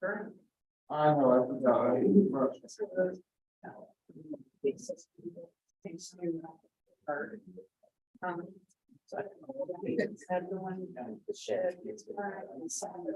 I know, I forgot. So I don't know, it's had the one, the shed, it's part and some of the.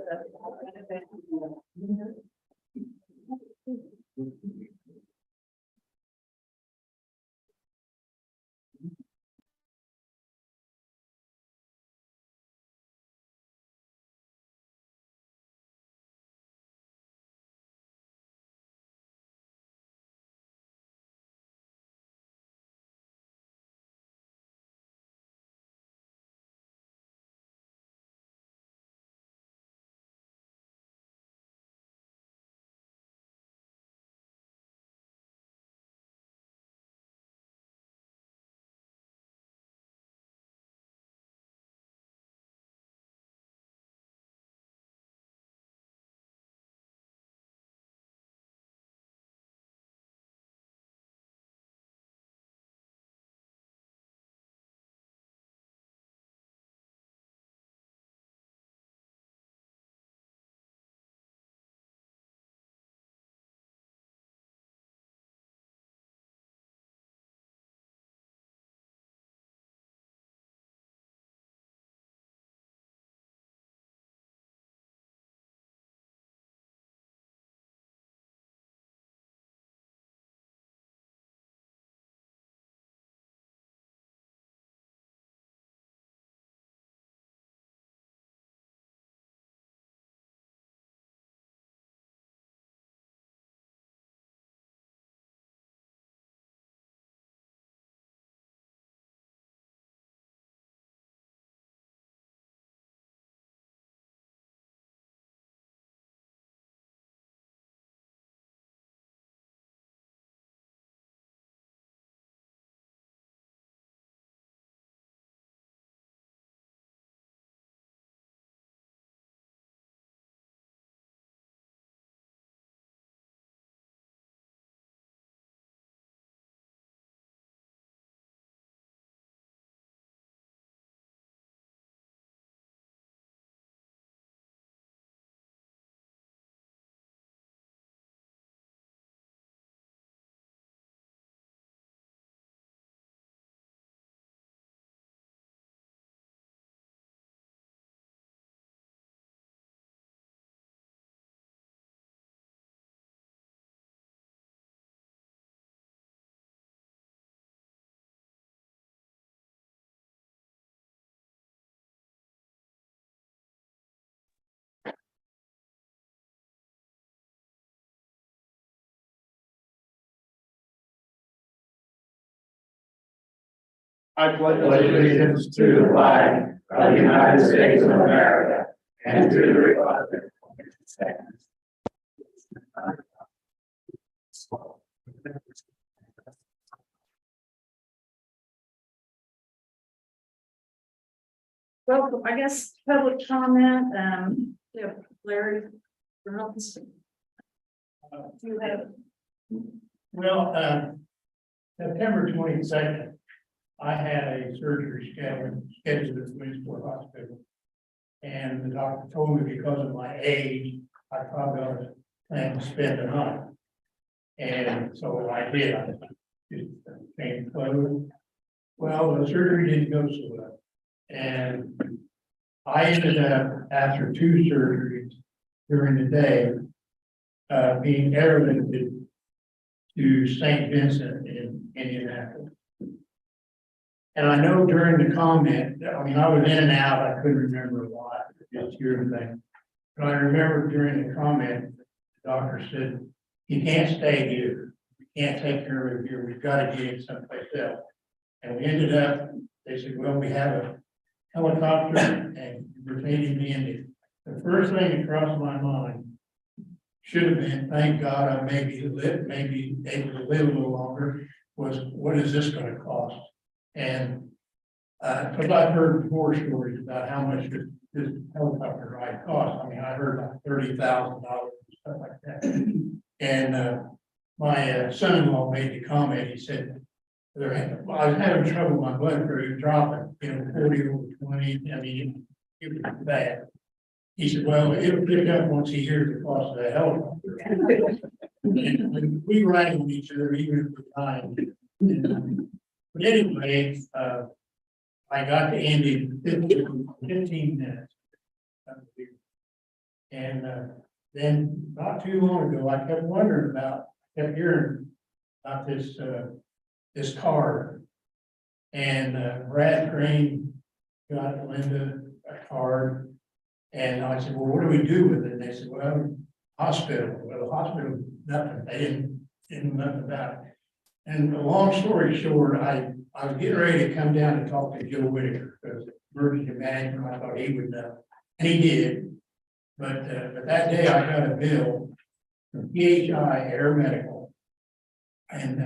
I pledge Allegiance to the flag of the United States of America and to the republic for which it stands. Well, I guess public comment, yeah, Larry. Reynolds. You have, Well, September 22nd, I had a surgery scheduled at Williamsport Hospital. And the doctor told me because of my age, I probably ought to plan to spend the night. And so I did. I just changed clothes. Well, the surgery didn't go so well. And I ended up, after 2 surgeries during the day, being airlifted to St. Vincent in Indianapolis. And I know during the comment, I mean, I was in and out, I couldn't remember a lot, just hear everything. But I remember during the comment, the doctor said, "You can't stay here. We can't take care of you here. We've got to get you someplace else." And we ended up, they said, "Well, we have a helicopter and we're taking me in there." The first thing that crossed my mind should have been, thank God I maybe able to live a little longer, was what is this going to cost? And because I've heard horror stories about how much this helicopter ride costs. I mean, I heard like $30,000 and stuff like that. And my son-in-law made the comment. He said, well, I was having trouble with my blood pressure dropping, 40 over 20. I mean, it was bad. He said, well, it'll pick up once he hears the cost of the helicopter. And we ride on each other even if we're dying. But anyway, I got to Andy in 15 minutes. And then not too long ago, I kept wondering kept hearing about this card. And Brad Crane got Linda a card. And I said, well, what do we do with it? And they said, well, hospital. Well, the hospital, nothing. They didn't know nothing about it. And the long story short, I was getting ready to come down and talk to Joe Whitaker because emergency management, I thought he would know. And he did. But that day I got a bill from PHI Air Medical. And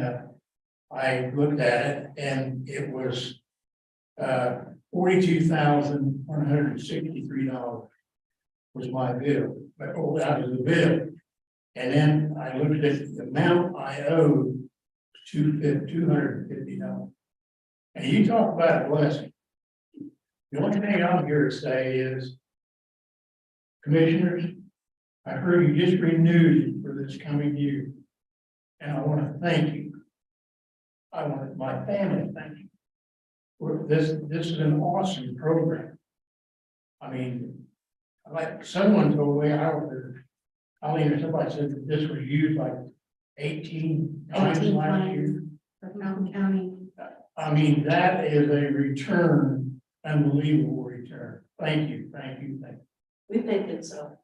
I looked at it and it was $42,163 was my bill, but that was the bill. And then I looked at the amount I owed, $250. And you talk about a blessing. The only thing I'm here to say is, commissioners, I heard you just renewed for this coming year. And I want to thank you. I want my family to thank you. This is an awesome program. I mean, like someone told me, I mean, somebody said that this was used like 18 times 18 last times. year. For Mountain County. I mean, that is a return, unbelievable return. Thank you, thank you, thank you. We think it's a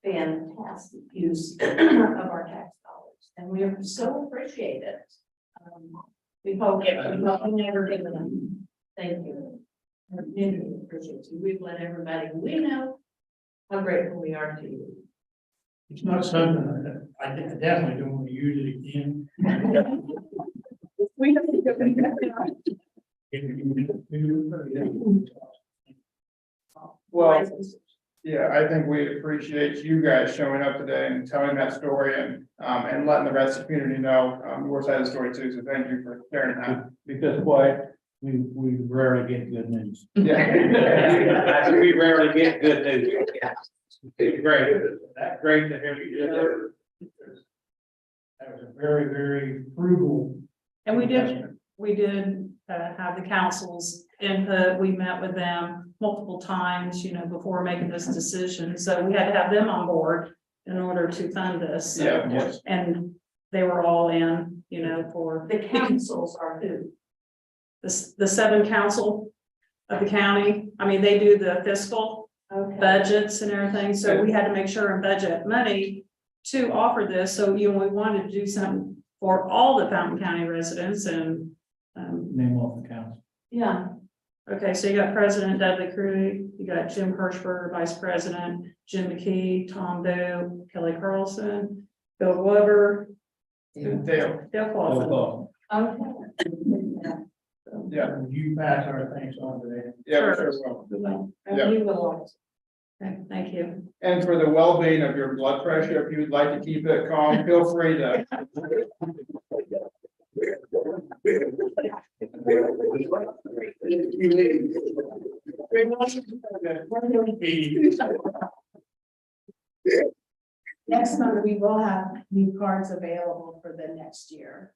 fantastic use of our tax dollars, and we so appreciate it. We hope we never give them. Thank you. I really appreciate you. We've let everybody we know how grateful we are to you. It's not something that I definitely don't want to use it again. We have to go Well, yeah, I think we appreciate you guys showing up today and telling that story and letting the rest of the community know your side of the story too. So thank you for sharing that. Because boy, we rarely get good news. Yeah. We rarely get good news. It's great. That's great to hear you. That was a very, very frugal. And we did investment. have the council's input. We met with them multiple times, before making this decision. So we had to have them on board in order to fund this. So- Yeah, yes. And they were all in, for the councils are who? The 7 council of the county. I mean, they do the fiscal budgets and everything. So we had to make sure and budget money to offer this. So, we wanted to do something for all the Fountain County residents and, Name off the council. yeah. Okay, so you got President Dudley Crew, you got Jim Hirschberger, Vice President, Jim McKee, Tom Doe, Kelly Carlson, Bill Weber, Dale. Dale Clausen. Okay. Yeah. You pass our thanks on to them. Yeah, Sure. sure will. And Yeah. you will. Okay, thank you. And for the well-being of your blood pressure, if you would like to keep it calm, feel free to. Next month, we will have new cards available for the next year.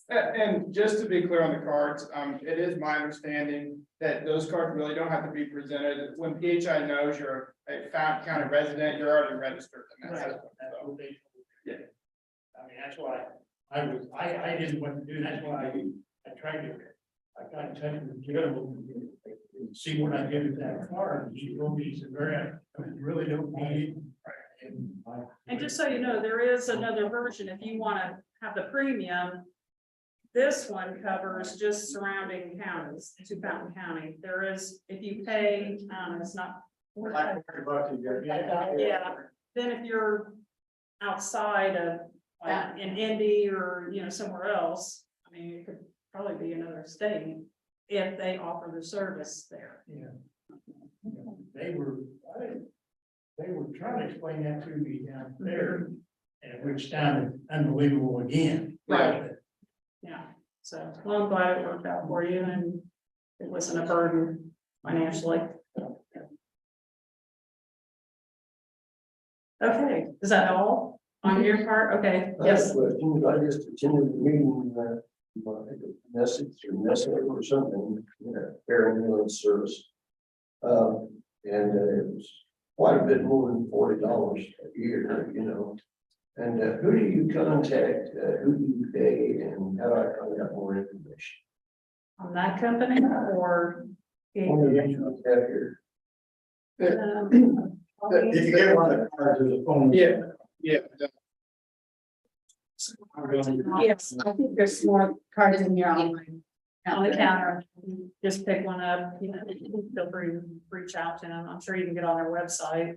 And just to be clear on the cards, it is my understanding that those cards really don't have to be presented. When PHI knows you're a Fountain County resident, you're already registered in that Right. system. That's So, what they told me. Yeah. I mean, that's why I didn't want to do, that's why I tried to, I got in touch with Joe. And see what I did with that card, and he told me, he said, I really don't need it. And just so you know, there is another version, if you want to have the premium. This one covers just surrounding counties to Fountain County. There is, if you pay, it's not. Yeah, then if you're outside of, like, in Indy or, somewhere else, I mean, it could probably be another state. If they offer the service there. Yeah. They were trying to explain that to me down there, and which sounded unbelievable again. Right. Yeah, so, well, I'm glad it worked out for you and it wasn't a burden financially. Okay, is that all on your part? Okay, yes, I just attended the meeting, message or something, air ambulance service. And it was quite a bit more than $40 a year, you know. And who do you contact, who do you pay, and how do I find out more information? on that company or? Only you have here. If you get one of the cards, there's a phone. Yeah, yeah. Yes, I think there's more cards in your online. On the counter, just pick one up, you know, feel free to reach out to them. I'm sure you can get on their website.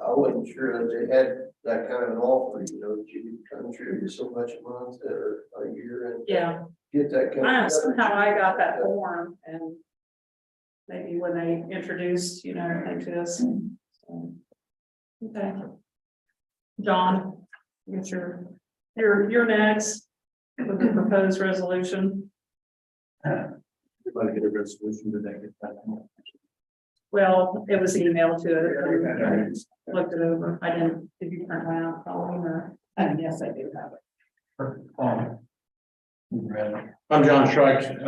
I wasn't sure that they had that kind of an offer, you know, that you could contribute so much a month or a year and Yeah, get that kind of. I know somehow I got that form and maybe when they introduced, you know, everything to us. So, okay. John, get you're next with the proposed resolution. Want to get a resolution to that, get that. Well, it was emailed to it. Looked it over. I didn't, did you print mine out, Colleen, or? Yes, I do have it. I'm John Shrike.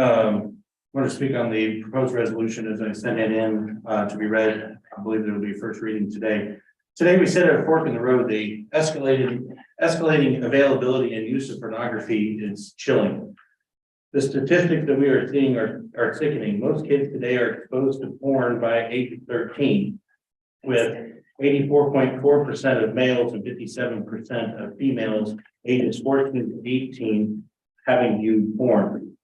Want to speak on the proposed resolution as I sent it in to be read. I believe it will be first reading today. Today, we sit at a fork in the road. The escalating availability and use of pornography is chilling. The statistics that we are seeing are sickening. Most kids today are exposed to porn by 8 to 13, with 84.4% of males and 57% of females ages 14 to 18 having viewed porn.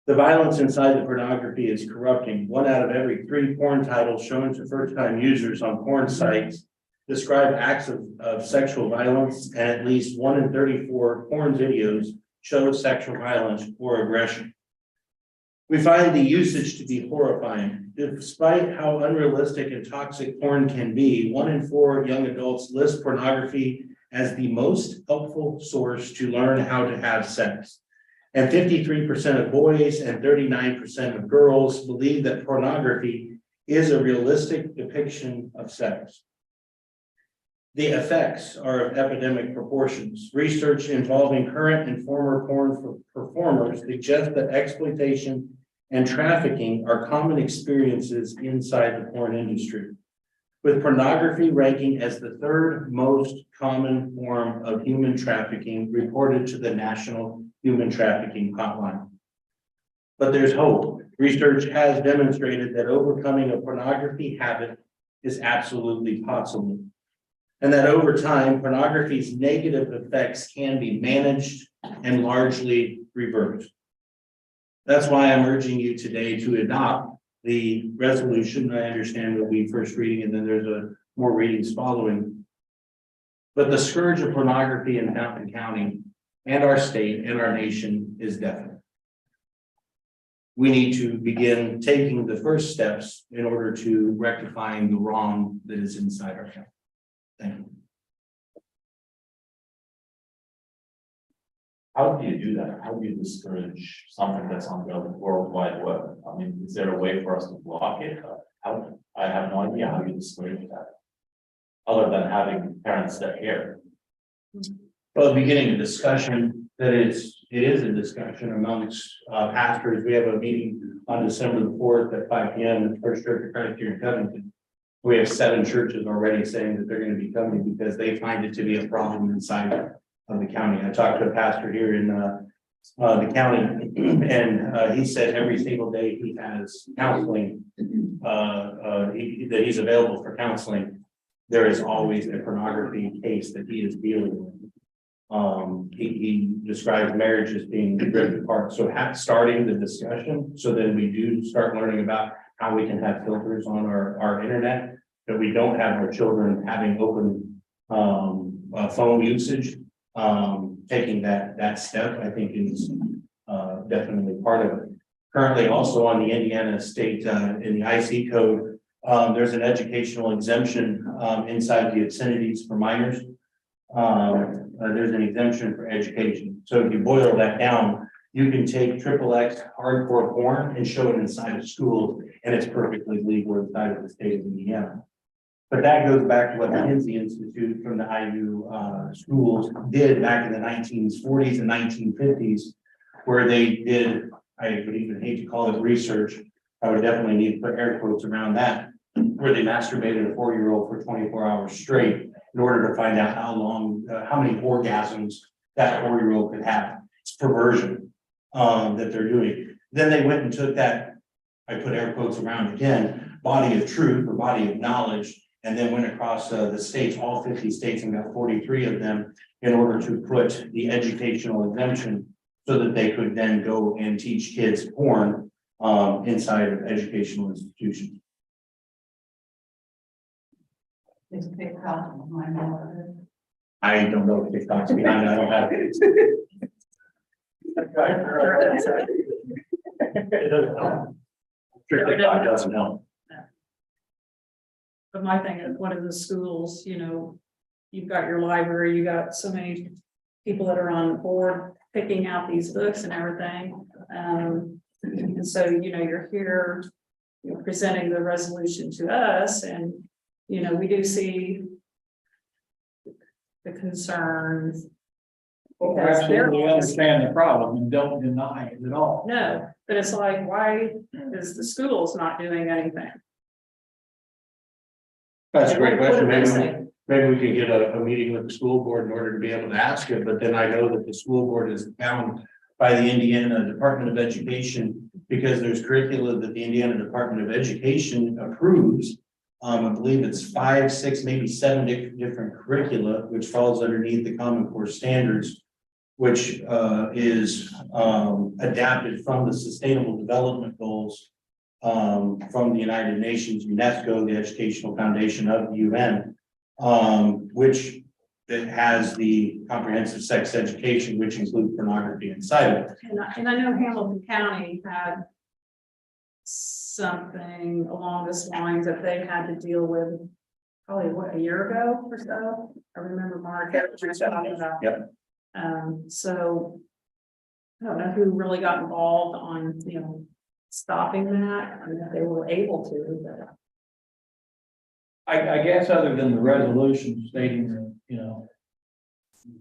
The violence inside the pornography is corrupting. 1 out of every 3 porn titles shown to first-time users on porn sites describe acts of sexual violence, and at least 1 in 34 porn videos show sexual violence or aggression. We find the usage to be horrifying. Despite how unrealistic and toxic porn can be, 1 in 4 young adults list pornography as the most helpful source to learn how to have sex. And 53% of boys and 39% of girls believe that pornography is a realistic depiction of sex. The effects are of epidemic proportions. Research involving current and former porn performers suggests that exploitation and trafficking are common experiences inside the porn industry, with pornography ranking as the 3rd most common form of human trafficking reported to the National Human Trafficking Hotline. But there's hope. Research has demonstrated that overcoming a pornography habit is absolutely possible, and that over time, pornography's negative effects can be managed and largely reversed. That's why I'm urging you today to adopt the resolution. I understand will be first reading and then there's more readings following. But the scourge of pornography in Fountain County and our state and our nation is definite. We need to begin taking the first steps in order to rectifying the wrong that is inside our county. Thank you. How do you do that? How do you discourage something that's on the World Wide Web? I mean, is there a way for us to block it? How, I have no idea how you discourage that. Other than having parents that hear. Well, beginning a discussion it is a discussion amongst pastors. We have a meeting on December the 4th at 5 p.m. at First Church of Christ here in Covington. We have 7 churches already saying that they're going to be coming because they find it to be a problem inside of the county. I talked to a pastor here in the county, and he said every single day he has counseling, that he's available for counseling. There is always a pornography case that he is dealing with. He describes marriage as being drifted apart. So starting the discussion, so then we do start learning about how we can have filters on our internet, that we don't have our children having open phone usage. Taking that step, I think, is definitely part of it. Currently, also on the Indiana State in the IC code, there's an educational exemption inside the obscenities for minors. There's an exemption for education. So if you boil that down, you can take XXX hardcore porn and show it inside of schools, and it's perfectly legal inside of the state of Indiana. But that goes back to what the Kinsey Institute from the IU schools did back in the 1940s and 1950s, where they did, I would even hate to call it research, I would definitely need to put air quotes around that, where they masturbated a 4-year-old for 24 hours straight in order to find out how long, how many orgasms that 4-year-old could have. It's perversion that they're doing. Then they went and took that, I put air quotes around again, body of truth or body of knowledge, and then went across the states, all 50 states, and got 43 of them in order to put the educational exemption so that they could then go and teach kids porn inside of educational institutions. It's TikTok in my neighborhood. I don't know if TikTok's behind it, I don't have it. It doesn't help. Sure, TikTok doesn't help. But my thing is, one of the schools, you know, you've got your library, you got so many people that are on board picking out these books and everything. And so, you know, you're here, you're presenting the resolution to us, and, you know, we do see the concerns. Well, Because they're- absolutely understand the problem and don't deny it at all. No, but it's like, why is the schools not doing anything? That's a great What do question. they Maybe, say? maybe we can get a meeting with the school board in order to be able to ask it, but then I know that the school board is bound by the Indiana Department of Education, because there's curricula that the Indiana Department of Education approves. I believe it's 5, 6, maybe 7 different curricula, which falls underneath the Common Core standards, which is adapted from the Sustainable Development Goals from the United Nations, UNESCO, the Educational Foundation of the UN, which that has the comprehensive sex education, which includes pornography inside of it. And I know Hamilton County had something along this lines that they had to deal with probably, what, a year ago or so? I remember Mark was talking about. Yep. So I don't know who really got involved on, you know, stopping that, I mean, if they were able to, but. I guess other than the resolution stating that, you know,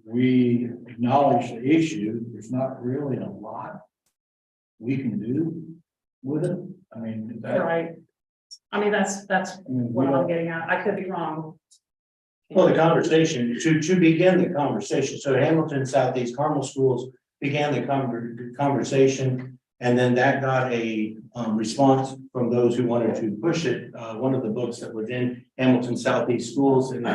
we acknowledge the issue, there's not really a lot we can do with it. I mean, is that, Right. I mean, that's I mean, we what I'm don't, getting at. I could be wrong. Well, the conversation, to begin the conversation, so Hamilton Southeast Carmel Schools began the conversation, and then that got a response from those who wanted to push it. One of the books that was in Hamilton Southeast Schools and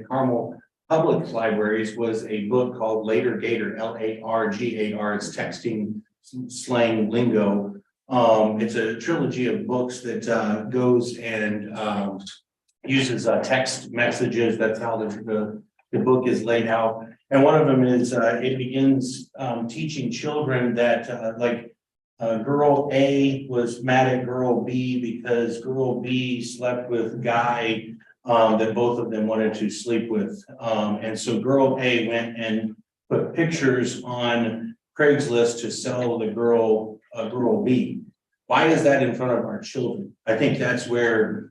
Carmel Public Libraries was a book called Later Gator, LARGAR, it's texting slang lingo. It's a trilogy of books that goes and uses text messages. That's how the book is laid out. And one of them is it begins teaching children that girl A was mad at girl B because girl B slept with guy that both of them wanted to sleep with. And so girl A went and put pictures on Craigslist to sell the girl B. Why is that in front of our children? I think that's where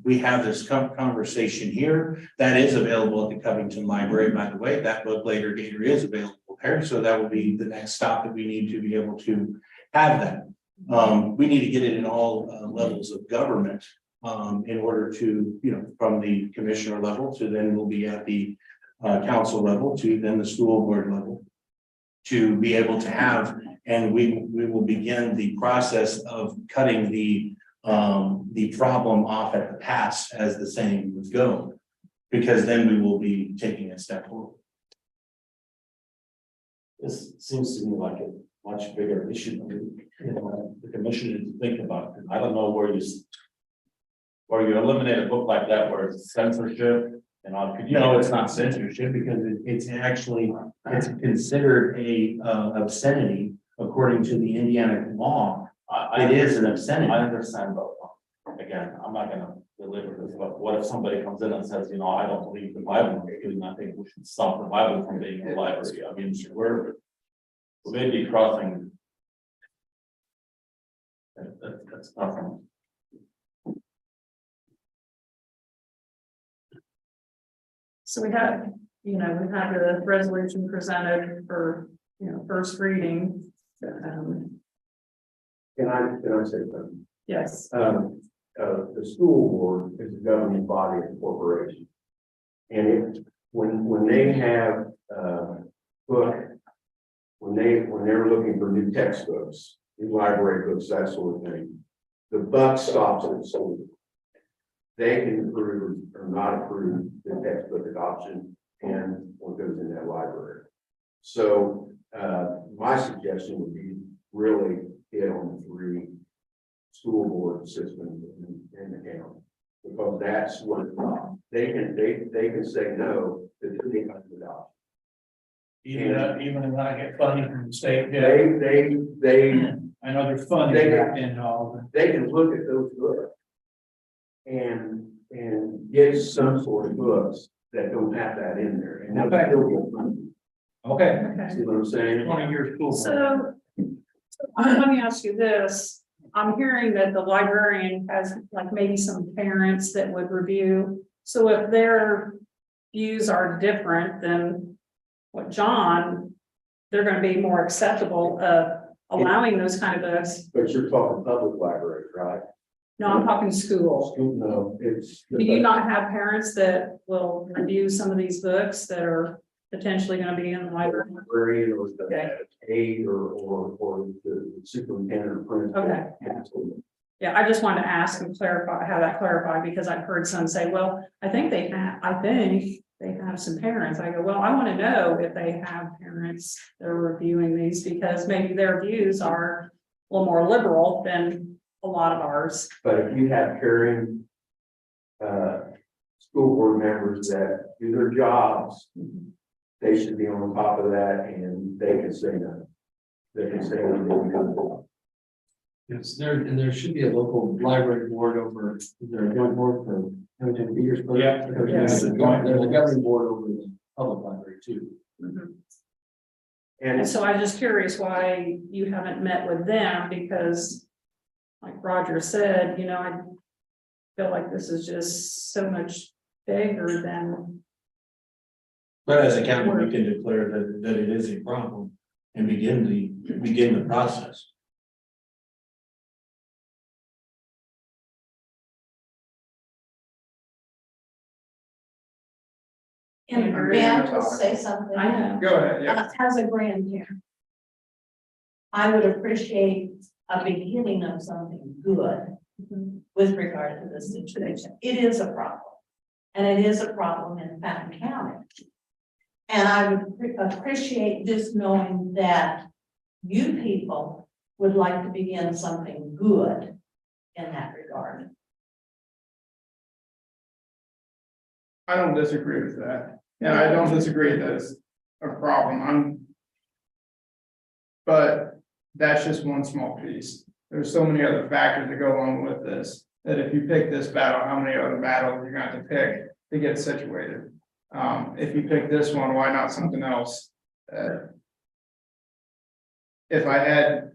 we have this conversation here. That is available at the Covington Library, by the way. That book, Later Gator, is available there. So that will be the next stop that we need to be able to have that. We need to get it in all levels of government in order to, you know, from the commissioner level to then we'll be at the council level to then the school board level to be able to have, and we will begin the process of cutting the problem off at the pass, as the saying would go, because then we will be taking a step forward. This seems to me like a much bigger issue than, you know, the commission didn't think about. I don't know where you eliminate a book like that where it's censorship, you know, could you? No, it's not censorship because it's actually, it's considered a obscenity according to the Indiana law. It is an obscenity. I understand, but again, I'm not gonna deliver this, but what if somebody comes in and says, you know, I don't believe the Bible, and I think we should stop the Bible from being in the library. I mean, we may be crossing. That's nothing. So we have, we have the resolution presented for, first reading. Can I say something? Yes, The school board is a governing body of the corporation. And when they have, book, when they're looking for new textbooks, new library books, that sort of thing, the buck stops at the school. They can approve or not approve the textbook adoption and what goes in that library. So, my suggestion would be really hit on the 3 school board systems in the county. Because that's what they can say no to the adoption. Even when I get funding from the state, yeah, I know there's funding wrapped in all of it. they can look at those books. And get some sort of books that don't have that in there, and they'll still get money. Okay. okay. See what I'm saying? One of your school. So let me ask you this. I'm hearing that the librarian has like maybe some parents that would review. So if their views are different than what John, they're gonna be more acceptable of allowing those kind of books. But you're talking public libraries, right? No, I'm talking school. No, it's. Do you not have parents that will review some of these books that are potentially gonna be in the library? Librarian or the Okay. aide or the superintendent or principal. Okay. Absolutely. Yeah, I just wanted to ask and clarify, have that clarified, because I've heard some say, well, I think they have some parents. I go, well, I want to know if they have parents that are reviewing these, because maybe their views are a little more liberal than a lot of ours. But if you have caring, school board members that do their jobs, they should be on top of that, and they can say no. They can say no. Yes, there should be a local library board over, is there a joint board for Huntington Petersburg? Yeah. Yes. There's a governing board over the public library too. And And so I'm just curious why you haven't met with them, because like Roger said, I feel like this is just so much bigger than, But as a county, we can declare that it is a problem and begin the process. And may I just say something? I know. Go ahead, yeah. As a grandparent, I would appreciate a beginning of something good with regard to this situation. It is a problem. And it is a problem in Fountain County. And I would appreciate just knowing that you people would like to begin something good in that regard. I don't disagree with that, and I don't disagree that it's a problem, but that's just one small piece. There's so many other factors that go along with this, that if you pick this battle, how many other battles you're going to have to pick to get situated? If you pick this one, why not something else? If I had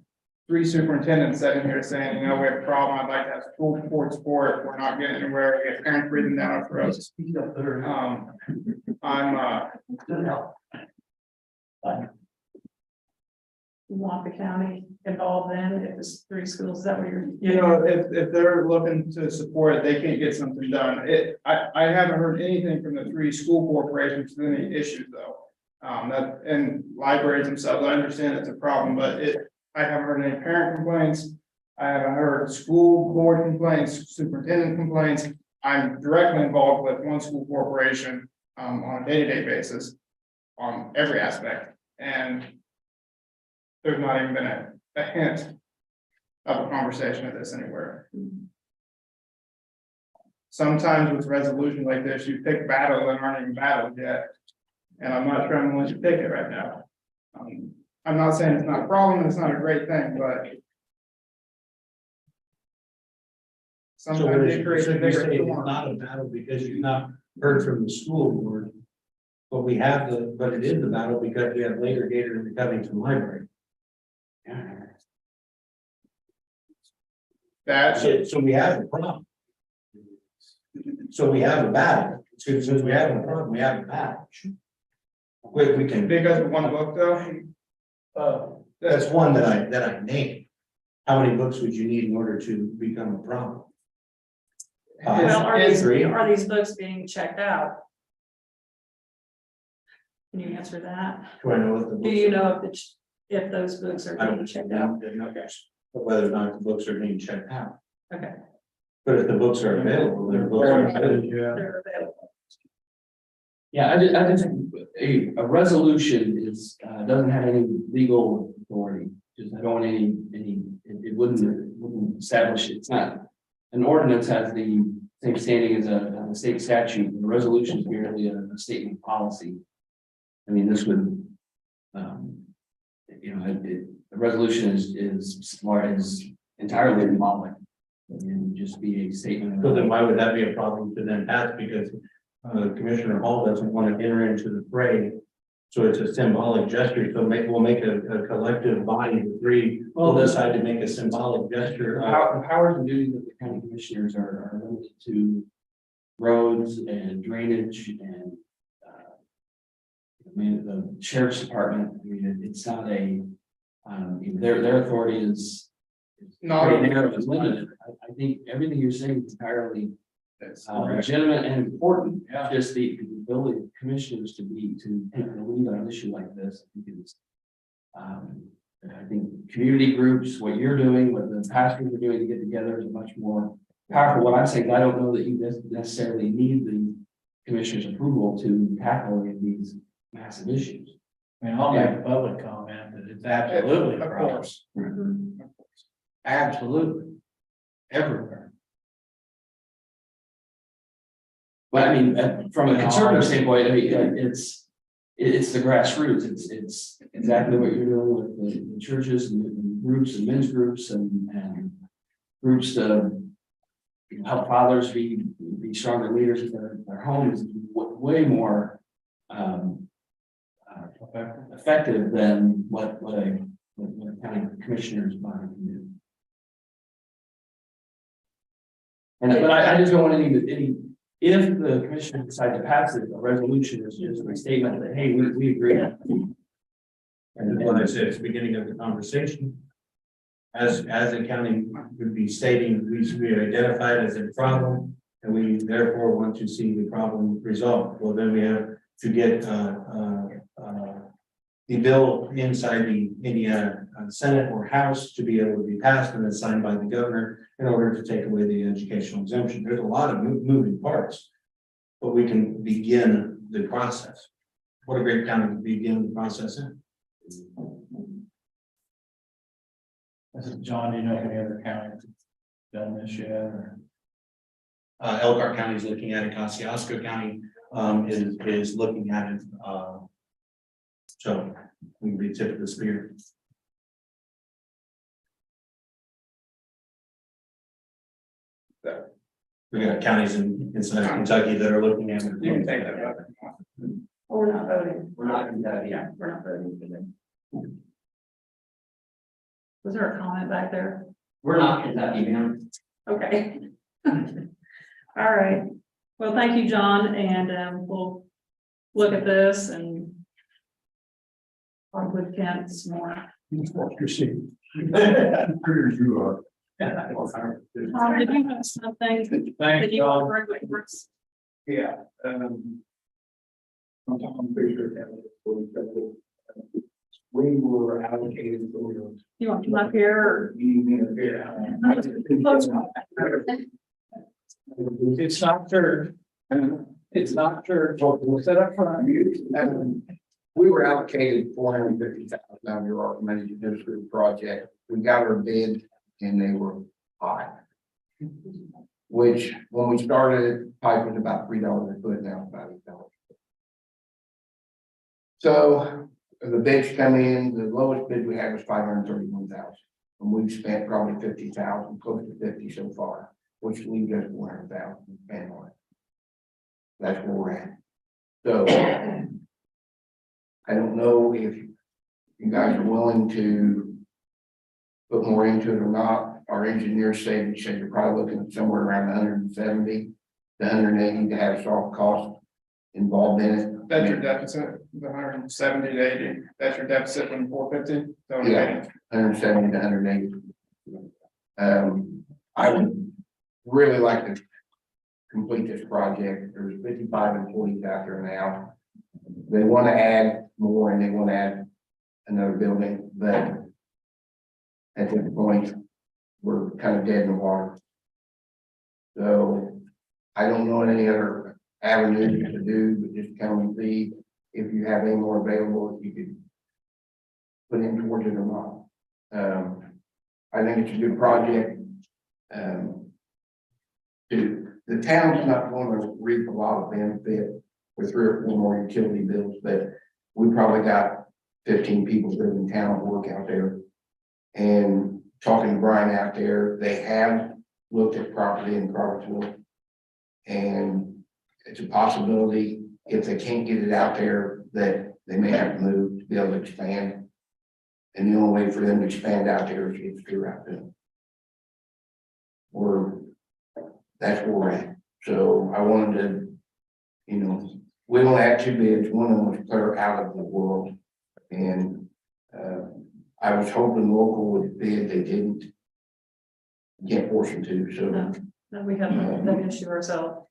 3 superintendents sitting here saying, we have a problem, I'd like to have school board support, we're not getting anywhere, we get parents breathing down our throats. You want the county involved in, if it's 3 schools, is that what you're? If they're looking to support it, they can't get something done. I haven't heard anything from the 3 school corporations with any issues though. That, and libraries themselves, I understand it's a problem, but I haven't heard any parent complaints. I haven't heard school board complaints, superintendent complaints. I'm directly involved with one school corporation, on a day-to-day basis, on every aspect, and there's not even been a hint of a conversation of this anywhere. Sometimes with resolutions like this, you pick battles that aren't even battles yet, and I'm not trying to let you pick it right now. I'm not saying it's not a problem, it's not a great thing, but sometimes it creates a bigger It's storm. not a battle because you've not heard from the school board. But but it is a battle because we have later gators in the Covington Library. That, So we have a problem. So we have a battle. Since we have a problem, we have a batch. We can, Because of one book though, that's one that I named. How many books would you need in order to become a problem? Well, is- are these books being checked out? Can you answer that? Do I know what the Do books you are? know if those books are I being don't checked out? know whether or not the books are being checked out. Okay, But if the books are available, they're books are available. Yeah. they're available. Yeah, I just think a resolution is, doesn't have any legal authority, just I don't want it wouldn't establish, it's not. An ordinance has the same standing as a state statute, and a resolution is merely a statement of policy. I mean, this would, a resolution is entirely symbolic. And just be a statement. So then why would that be a problem to then pass? Because Commissioner Hall doesn't want to enter into the fray. So it's a symbolic gesture. So we'll make a collective body of three. We'll decide to make a symbolic gesture. The powers and duties of the county commissioners are limited to roads and drainage and the sheriff's department. I mean, it's not a, their authority is pretty narrow and limited. I think everything you're saying is entirely legitimate and important. Yeah. Just the ability of commissioners to take the lead on an issue like this, I think is, I think community groups, what you're doing, what the pastors are doing to get together is much more powerful. What I'm saying, I don't know that you necessarily need the commissioner's approval to tackle any of these massive issues. I mean, I'll make a public comment that it's absolutely a of problem. course. Absolutely. Everywhere. But I mean, from a conservative standpoint, I mean, it's the grassroots. It's exactly what you're doing with the churches and the groups and men's groups and groups to help fathers be stronger leaders in their homes. Way more effective than what a county commissioner's body can do. But I just don't want any, if the commissioner decide to pass it, a resolution is just a statement that, hey, we agree. And what I said, it's the beginning of the conversation. As a county would be stating, we are identified as a problem, and we therefore want to see the problem resolved. Well, then we have to get the bill inside the Indiana Senate or House to be able to be passed and then signed by the governor in order to take away the educational exemption. There's a lot of moving parts, but we can begin the process. What a great time to begin the process in. John, do you know if any other counties have done this yet or? Elkhart County is looking at it. Kosciuszko County is looking at it. So we can be tip of the spear. We got counties inside of Kentucky that are looking at it. You can take that back. Oh, we're not voting. We're not in that, Yeah, we're not voting today. Was there a comment back there? We're not Kentucky, man. Okay. All right. Well, thank you, John, and we'll look at this and talk with Kent some more. Your seat. You are. Tom, did you have something that Thanks, you want to John. bring with us? Yeah. I'm pretty sure we were allocated for. You want to come up here It's not church. It's not church. We'll set up front. We were allocated $450,000 out of your Archimedes Administrative project. We got our bid and they were high. Which, when we started, pipe was about $3 a foot, now it's about $8. So the bids come in, the lowest bid we had was $531,000. And we've spent probably $50,000, close to 50 so far, which leaves us $400,000 annually. That's where we're at. So I don't know if you guys are willing to put more into it or not. Our engineers say you're probably looking at somewhere around 170. the 180 to have soft costs involved in it. That's your deficit, the 170 to 80, that's your deficit from 450. So Yeah. 170 to 180. I would really like to complete this project. There's 55 employees out there now. They want to add more and they want to add another building, but at this point, we're kind of dead in the water. So I don't know any other avenues to do, but just come and see if you have any more available, if you could put in towards it or not. I think it's a good project. The town's not going to reap a lot of benefit with 3 or 4 more utility bills, but we probably got 15 people that live in town work out there. And talking to Brian out there, they have looked at property in Crawfordsville. And it's a possibility, if they can't get it out there, that they may have to move to be able to expand. And the only way for them to expand out there is to get through out there. That's where we're at. So I wanted to, we only had 2 bids. One of them was clear out of the world. And I was hoping local would bid, they didn't. Can't force them to, so. No, we have that issue ourselves.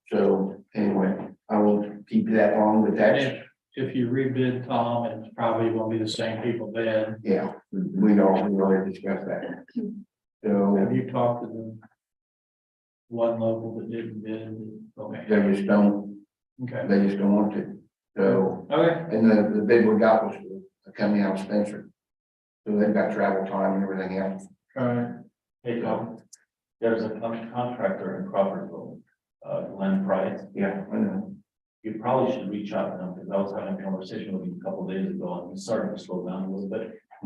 So anyway, I won't keep that long, but that's, If you rebid, Tom, it's probably gonna be the same people bid. yeah, we already discussed that. So Have you talked to them? One local that didn't bid, okay, they just don't want to. So, okay. and the bid we got was a company out of Spencer. So they've got travel time and everything else. Hey, Tom, there's a contractor in Crawfordsville, Glenn Price. Yeah, I know. You probably should reach out to him, because I was having a conversation with him a couple days ago, and he's starting to slow down a little bit. I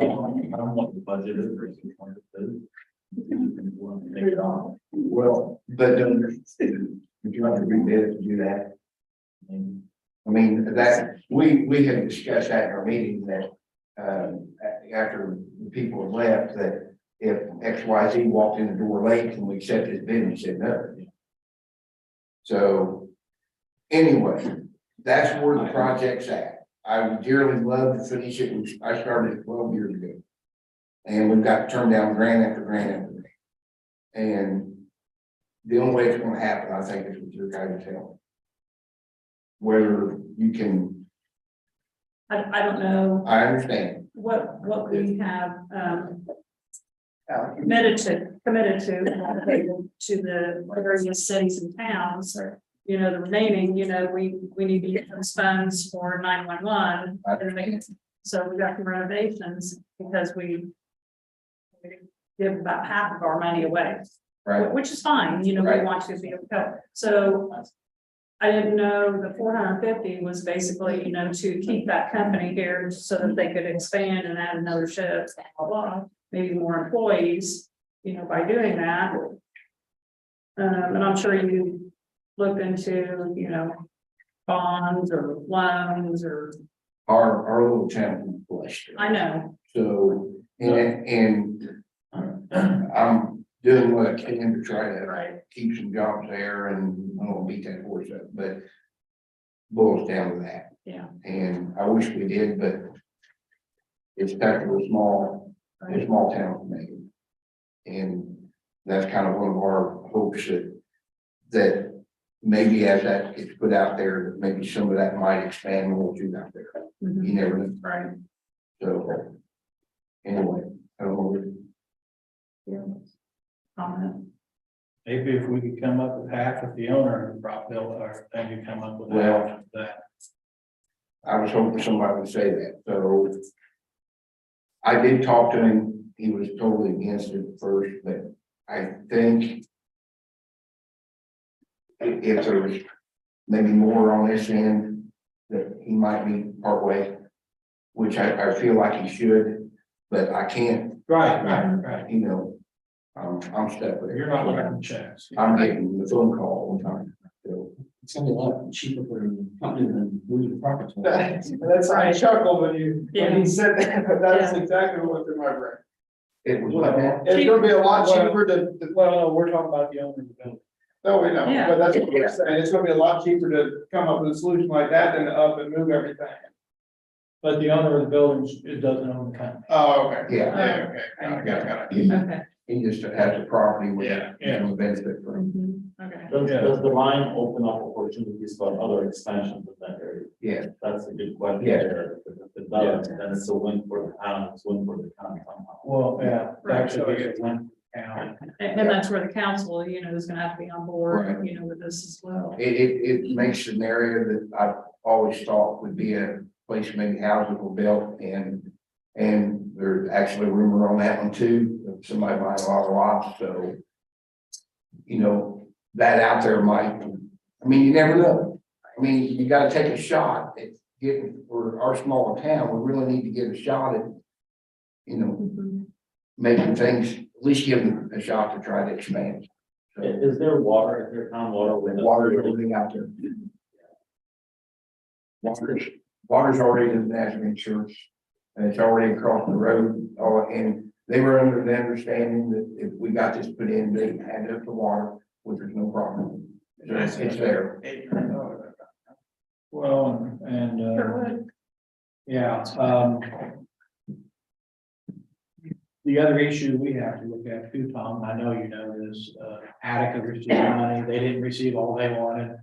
don't know what the budget is, or if you want to do. Take it off. Well, but would you like to rebid it to do that? I mean, that, we had discussed that in our meeting that, after the people had left, that if XYZ walked in the door late, can we accept his bid? And he said no. So anyway, that's where the project's at. I would dearly love to finish it. I started it 12 years ago. And we've got to turn down grant after grant after grant. And the only way it's going to happen, I think, is with your guys' help. Whether you can, I don't know I understand. what we have, committed to the various cities and towns, or, the remaining, we need to get those funds for 911. So we got the renovations because we give about half of our money away, Right. which is fine, we Right. want to be able to help. So I didn't know the 450 was basically, to keep that company here so that they could expand and add another shift, blah, blah, maybe more employees, by doing that. And I'm sure you looked into, bonds or loans or, Our little town is blessed. I know, So, and I'm doing what I can to try to right, keep some jobs there, and I don't want to beat that horse up, but boils down to that. yeah. And I wish we did, but it's kind of a small town to make it. And that's kind of one of our hopes that maybe as that gets put out there, that maybe some of that might expand more too out there. Mhm. You never know. Right. So anyway, I don't know. Yeah. Comment. Maybe if we could come up with half of the owner of Rockville, or maybe come up with Well- half of that. I was hoping somebody would say that, so. I did talk to him, he was totally against it at first, but I think. If there was maybe more on this end, that he might be part way. Which I feel like he should, but I can't, Right. I'm stuck with it. You're not writing checks. I'm getting the phone call all the time, so. It's gonna be a lot cheaper for the company than moving the property. That's I chuckled when he said that, but that's Yeah. exactly what was in my brain. It was like that. It's gonna be a lot cheaper to. Well, no, we're talking about the owner of the building. No, we know, Yeah. but that's what we're saying, it's gonna be a lot cheaper to come up with a solution like that than to up and move everything. But the owner of the buildings, it doesn't own the company. Oh, okay. Yeah. Yeah, okay, got it. Okay. He just has the property where Yeah, he can benefit from. Mhm. Okay. Does the line open up opportunities for other expansions of that area? Yeah. That's a good question. Yeah. there, because If it does, then it's a win for the town, it's a win for the county somehow. Well, yeah, Right. actually, it's one county. And that's where the council, is gonna have to be on board, Right. with this as well. It makes an area that I've always thought would be a place maybe houses were built and there's actually a rumor on that one too, of somebody buying a lot of lots, so. That out there might, you never know. You gotta take a shot at getting, for our small town, we really need to get a shot at, Mhm. making things, at least give them a shot to try to expand. So, Is there water, is there town water with? water is everything out there. Water's already in the national insurance, and it's already across the road, and they were under the understanding that if we got this put in, they had up the water, which is no problem. So it's there. Well, and, Sure would. yeah, the other issue we have to look at too, Tom, I know you know this, Attica received money, they didn't receive all they wanted.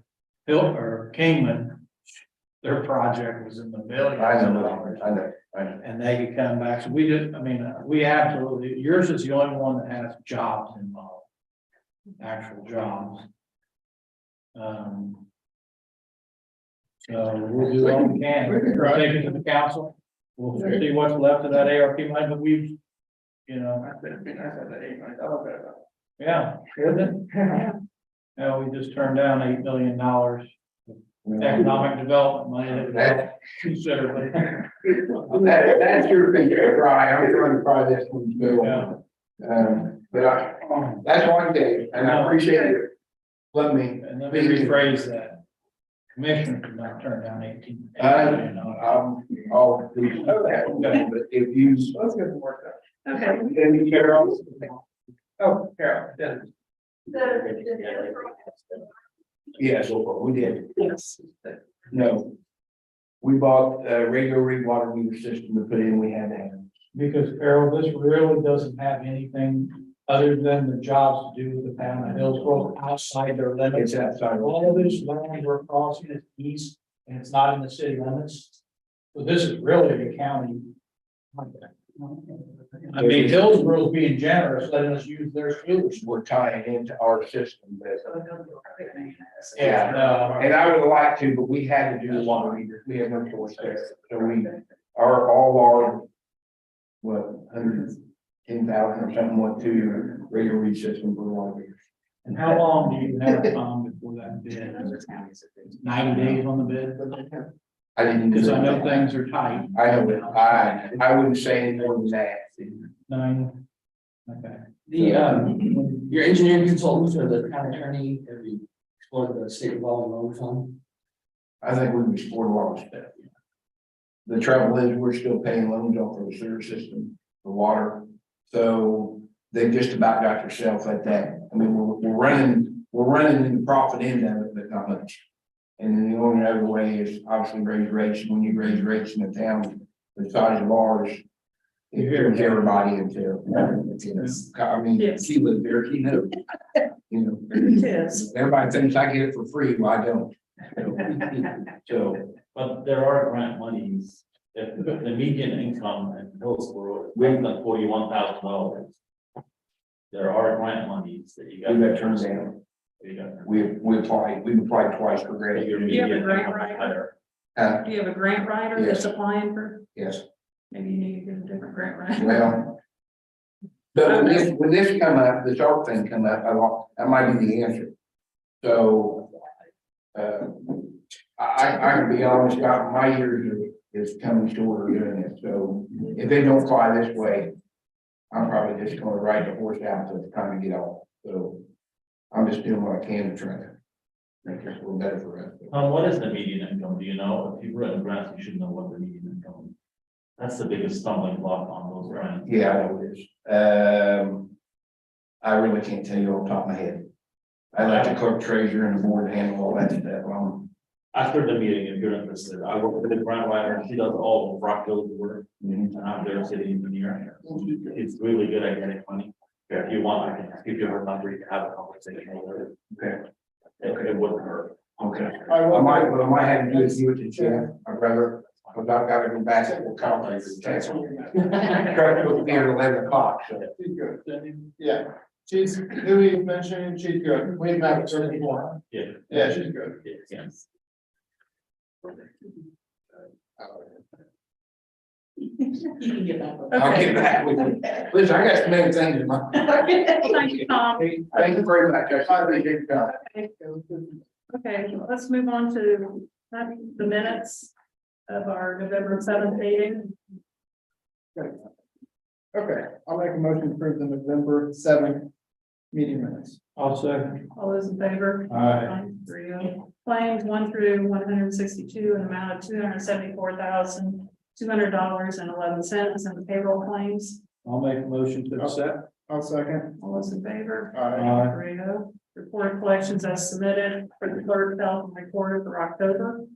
Kingman, their project was in the billions I of know, dollars. I know. And they could come back, so we did, we absolutely, yours is the only one that has jobs involved. Actual jobs. So we'll do all we can, we'll take it to the council, we'll see what's left of that ARP money, but we've, I said it'd be nice to have that $8 million. yeah, isn't it? Yeah, we just turned down $8 million economic development money that we don't consider. That's your figure, right? I'm trying to try this one Yeah. too. But that's one day, and I appreciate it. Let me. And let me rephrase that. Commissioner could not turn down 18. I'll do that, but if you. Let's get some work done. Okay. Then you Carol. Oh, Carol, yeah. Yes, we did. Yes. No. We bought a regular water meter system to put in, we had to have. Because Carol, this really doesn't have anything other than the jobs to do with the town of Hillsborough outside their limits. It's outside. All of this land we're crossing is east and it's not in the city limits. So this is really the county. Hillsboro's being generous, letting us use their sewers. We're tying into our system, but. Yeah, And I would like to, but we had to do the water meter, we have no choice there, so all our. What, 110,000 or something went to regular read system for the water meters. And how long do you have, Tom, before that bid? 90 days on the bid? I didn't. Because I know things are tight. I know, it. I wouldn't say any more than that. 9. Okay. Your engineering consultants or the town attorney, have you explored the state revolving loan fund? I think we've explored a lot of stuff. The trouble is, we're still paying loans off of the sewer system, the water, so they just about got themselves at that. We're running in the profit end of it, but not much. And then the only other way is obviously raise rates, and when you raise rates in a town the size of ours, it brings everybody into. Yes. She lived there, she knows. Yes. Everybody thinks I get it for free, well, I don't. So, But there are grant monies, if the median income in Hillsborough is less than $41,000. There are grant monies that you got. we got turned down. We applied twice for grant. Your Do you have a median grant income is writer? higher. Do you have a grant writer that's applying for, Yes, maybe you need to get a different grant writer? well. But when this come up, this ARP thing come up, that might be the answer. So. I can be honest, God, my years is coming short of doing it, so if they don't fly this way. I'm probably just gonna ride the horse out to kind of get off, so. I'm just doing what I can to try to make this a little better for us. What is the median income? Do you know? If you've written grants, you should know what the median income is. That's the biggest stumbling block on those grants. Yeah, I know it is. I really can't tell you off the top of my head. I let the clerk treasurer and the board handle all that stuff. After the meeting, if you're interested, I work with the grant writer, she does all of Rockville's work, and I'm their city engineer. It's really good at getting money. If you want, I can give you her number, you can have a conversation with her. Okay. It wouldn't hurt. Okay. I I will, might, what I might have to do is see what the chair, I'd rather, because I've got to go back to the conference. Try to go here at 11 o'clock, so. she's good. Yeah, she's, who we mentioned, she's good. We've met with her before. Yeah. Yeah, she's good. Yes. You can get back. I'll Okay. get back with you. Listen, I got some many things in my. Thank you, Tom. Thank you very much. I appreciate that. Okay, let's move on to the minutes of our November 7th meeting. Okay, I'll make a motion to approve the November 7th meeting minutes. I'll second. All those in favor? Aye. 3-0. Claims 1 through 162 an amount of $274,200.11 and the payroll claims. I'll make a motion to accept. I'll second. All those in favor? Aye. 3-0. Report of collections as submitted for the clerk, health, and recorder for October.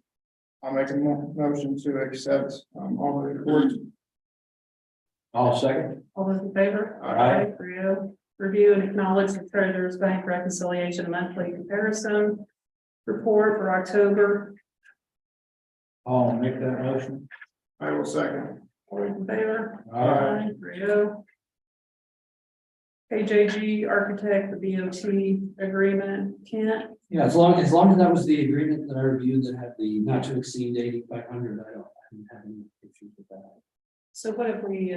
I'll make a motion to accept all the reports. I'll second. All those in favor? Aye. 3-0. Review and acknowledge the treasurer's bank reconciliation monthly comparison report for October. I'll make that motion. I will second. All those in favor? Aye. 3-0. KJG Architect, the BOT agreement, Kent. Yeah, as long as that was the agreement that I reviewed that had the not to exceed 8,500, I don't have any issues with that. So what if we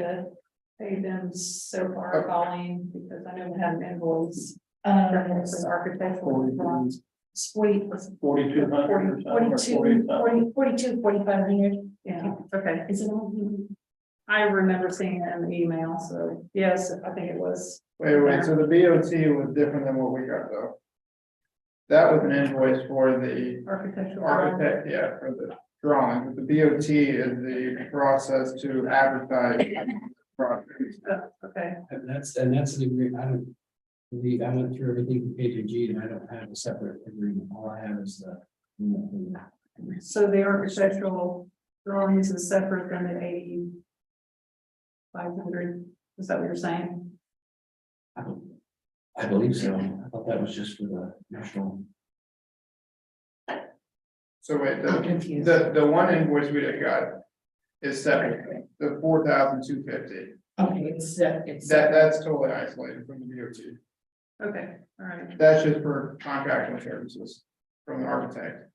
paid them so far, Colleen, because I know we have an invoice. For architectural drawings. Sweet. 4,200. 4,500. Yeah, okay. Is it on? I remember seeing it in the email, so yes, I think it was. Wait, so the BOT was different than what we got though. That was an invoice for the Architectural. architect, yeah, for the drawing, but the BOT is the process to advertise projects. Okay, And that's an agreement, I don't believe, I went through everything from KJG and I don't have a separate agreement, all I have is the. so the architectural drawings is separate than the 8,500, is that what you're saying? I believe so, I thought that was just for the national. So wait, I'm confused. the one invoice we got is separate, the 4,250. Okay, it's. That's totally isolated from the BOT. Okay, all right, That's just for contractual services from the architect.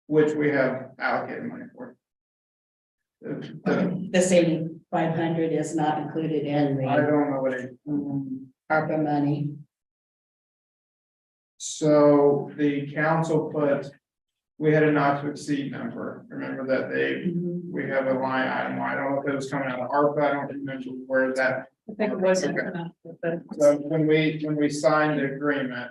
Which we have allocated money for. This 8,500 is not included in I the don't know what it. ARPA money. So the council put, we had a not to exceed number, remember that we have a line item, I don't know if it was coming out of ARPA, I don't remember where that. I think it was. So when we signed the agreement.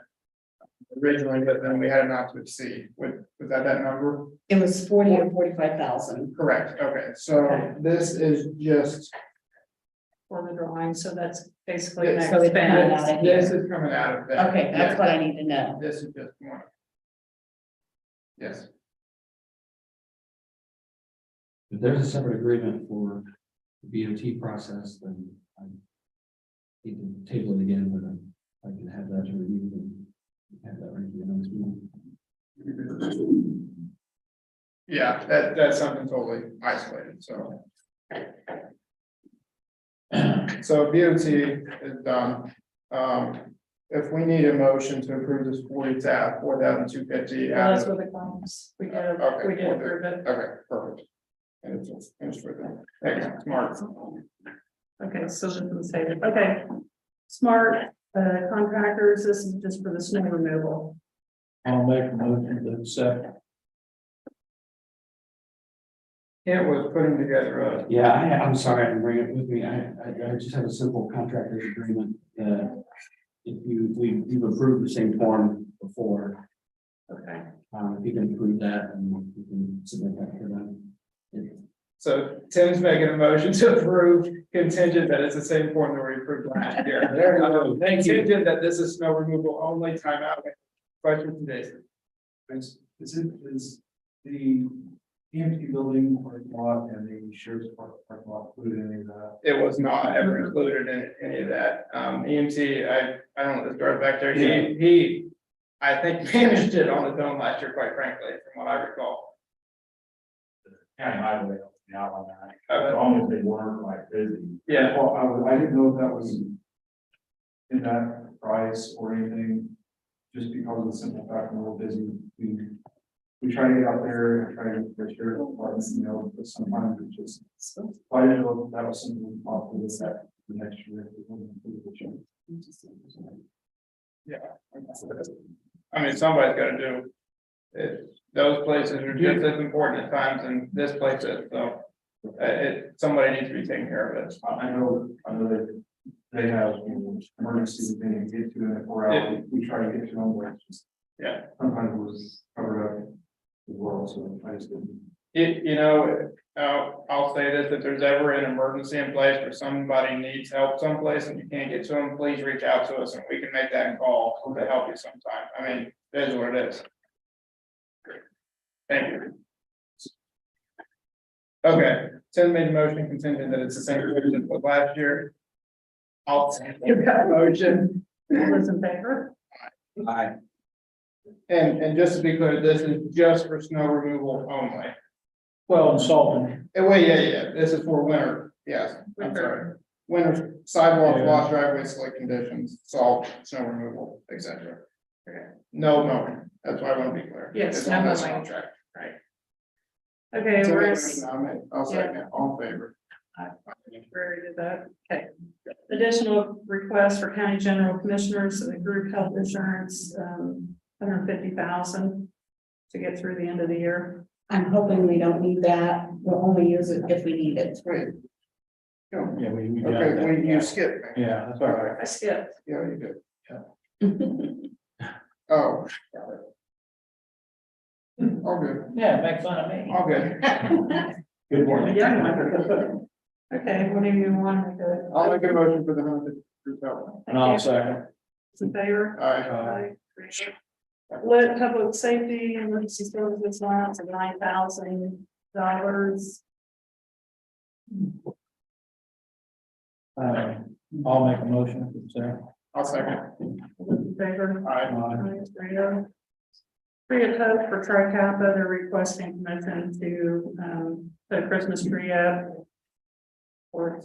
Originally, but then we had a not to exceed, was that number? It was 40 or 45,000. Correct, okay, so this is just, For the drawing, so that's basically an So it's coming expense. out of this here. is coming out of that. Okay, that's what I need to know. This is just one. Yes, If there's a separate agreement for the BOT process, then I need to table it again, but I can have that to review and have that ready for the next meeting. yeah, that's something totally isolated, so. So BOT is done. If we need a motion to approve this 4,250. Well, that's what the claims, we did approve it. Okay, perfect. And it's just finished with that. Thanks, Mark. Okay, so this is saved. Okay. Smart contractors, this is just for the snow removal. I'll make a motion to accept. It was putting together a. Yeah, I'm sorry, I didn't bring it with me. I just have a simple contractor's agreement. If we've approved the same form before. Okay, If you can approve that and we can submit that for them. So Tim's making a motion to approve contingent that it's the same form that we approved last year. There you go. Thank you. Contingent that this is snow removal only, timeout. Question from Jason. Is the EMT building parking lot and the sheriff's parking lot included in any of that? It was not ever included in any of that. EMT, I don't know the story back there. He, I think managed it on his own last year, quite frankly, from what I recall. County highway, now on that, as long as they weren't like busy. Yeah. Well, I didn't know if that was in that price or anything, just because of the simple fact we're a little busy. We try to get out there and try to get the sheriff department, you know, but sometimes it's just. I didn't know if that was something possible with that for next year. If we wanted to do the change. Yeah. I mean, somebody's gotta do it. Those places are just as important at times and this place is, so. Somebody needs to be taking care of it. I know that they have, you know, emergency they need to get to in a 4 hour. We try to get to them, but it's just. Yeah. Sometimes it was covered up as well, so I just didn't. You know, I'll say this, if there's ever an emergency in place where somebody needs help someplace and you can't get to them, please reach out to us and we can make that call to help you sometime. I mean, it is what it is. Thank you. Okay, Tim made a motion contingent that it's the same as what last year. I'll second that motion. All those in favor? Aye. And just to be clear, this is just for snow removal only. Well, and salting. Wait, yeah, this is for winter, yes, I'm sorry. Winter sidewalk, lot driveways, select conditions, salt, snow removal, etc. Okay, no mowing, that's why I want to be clear. Yes, It's no on this mowing. contract. Okay, So, where's, I'll second it, all in favor. where did that, okay. Additional request for county general commissioners and the group health insurance, 150,000 to get through the end of the year. I'm hoping we don't need that. We'll only use it if we need it. Right. Yeah, we got Okay, that. when you skip. Yeah, that's all right. I skipped. Yeah, you did. Oh. All good, Yeah, make fun of me. all good. Good morning. Yeah. Okay, what do you want to do? I'll make a motion for the 150. And I'll second. In favor? Aye. Lit public safety and emergency services allowance of $9,000. I'll make a motion, Sarah. I'll second. In favor? Aye. Free of hope for Tricapa, they're requesting permission to put a Christmas tree up. For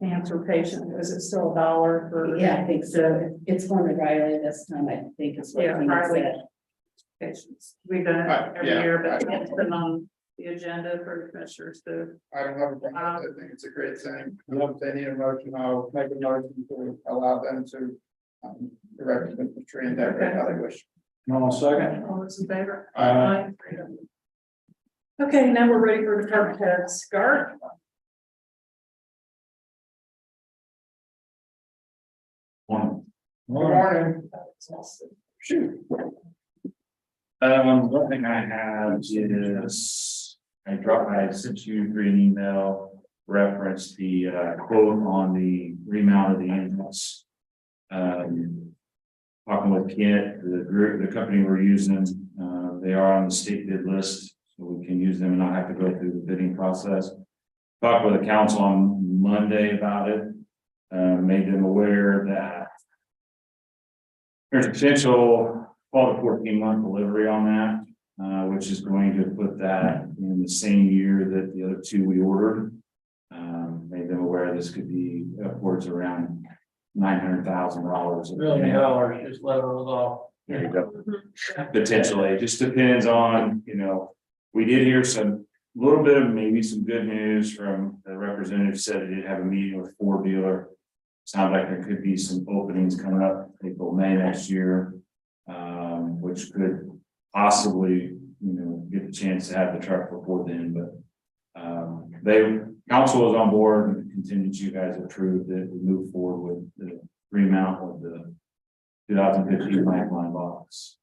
cancer patient, is it still $1 for? Yeah, I think so. It's for the Riley this time, I think is what Yeah, he Riley. said. Patients, we've done it every Yeah. year, but it's been on the agenda for the commissioners to. I don't have a problem with it. I think it's a great thing. If they need a motion, I'll make a motion to allow them to erect the tree and decorate how they wish. And I'll second. All those in favor? Aye. Okay, now we're ready for department heads. Garth? Good morning. Shoot. One thing I have is, I sent you through an email, reference the quote on the remount of the ambulance. Talking with Kent, the group, the company we're using, they are on the state bid list, so we can use them and not have to go through the bidding process. Talked with the council on Monday about it, made them aware that there's a potential 12 to 14-month delivery on that, which is going to put that in the same year that the other two we ordered. Made them aware this could be upwards around $900,000. Really, dollars, just let it off. There you go. Potentially, it just depends on, you know, we did hear some, little bit of maybe some good news from the representative said they did have a meeting with Ford dealer. Sounds like there could be some openings coming up April, May next year. Which could possibly, you know, get the chance to have the truck before then, but council is on board and continued, you guys approved that we move forward with the remount of the 2015 Lifeline box.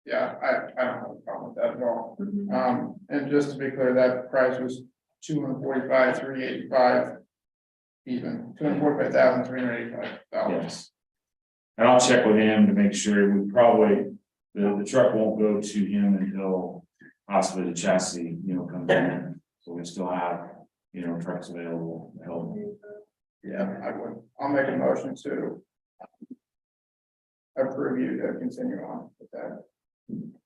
yeah, I don't have a problem with that at all. Mhm. And just to be clear, that price was 245,385. Even $245,385. Yes. And I'll check with him to make sure we probably, the truck won't go to him until possibly the chassis, comes in. So we still have, trucks available to help. Yeah, I'll make a motion to approve you to continue on with that.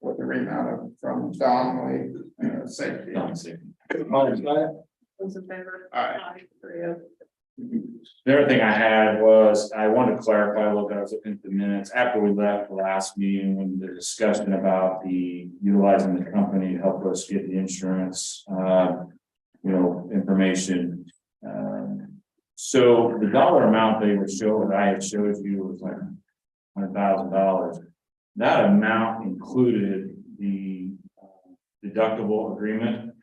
With the remount from Donnelly, safety. Those in favor? Aye. 3-0. The other thing I had was, I wanted to clarify a little bit, I was looking at the minutes after we left the last meeting, when the discussion about the utilizing the company to help us get the insurance, information. So the dollar amount they were showing, that I had showed you was like $100,000. That amount included the deductible agreement.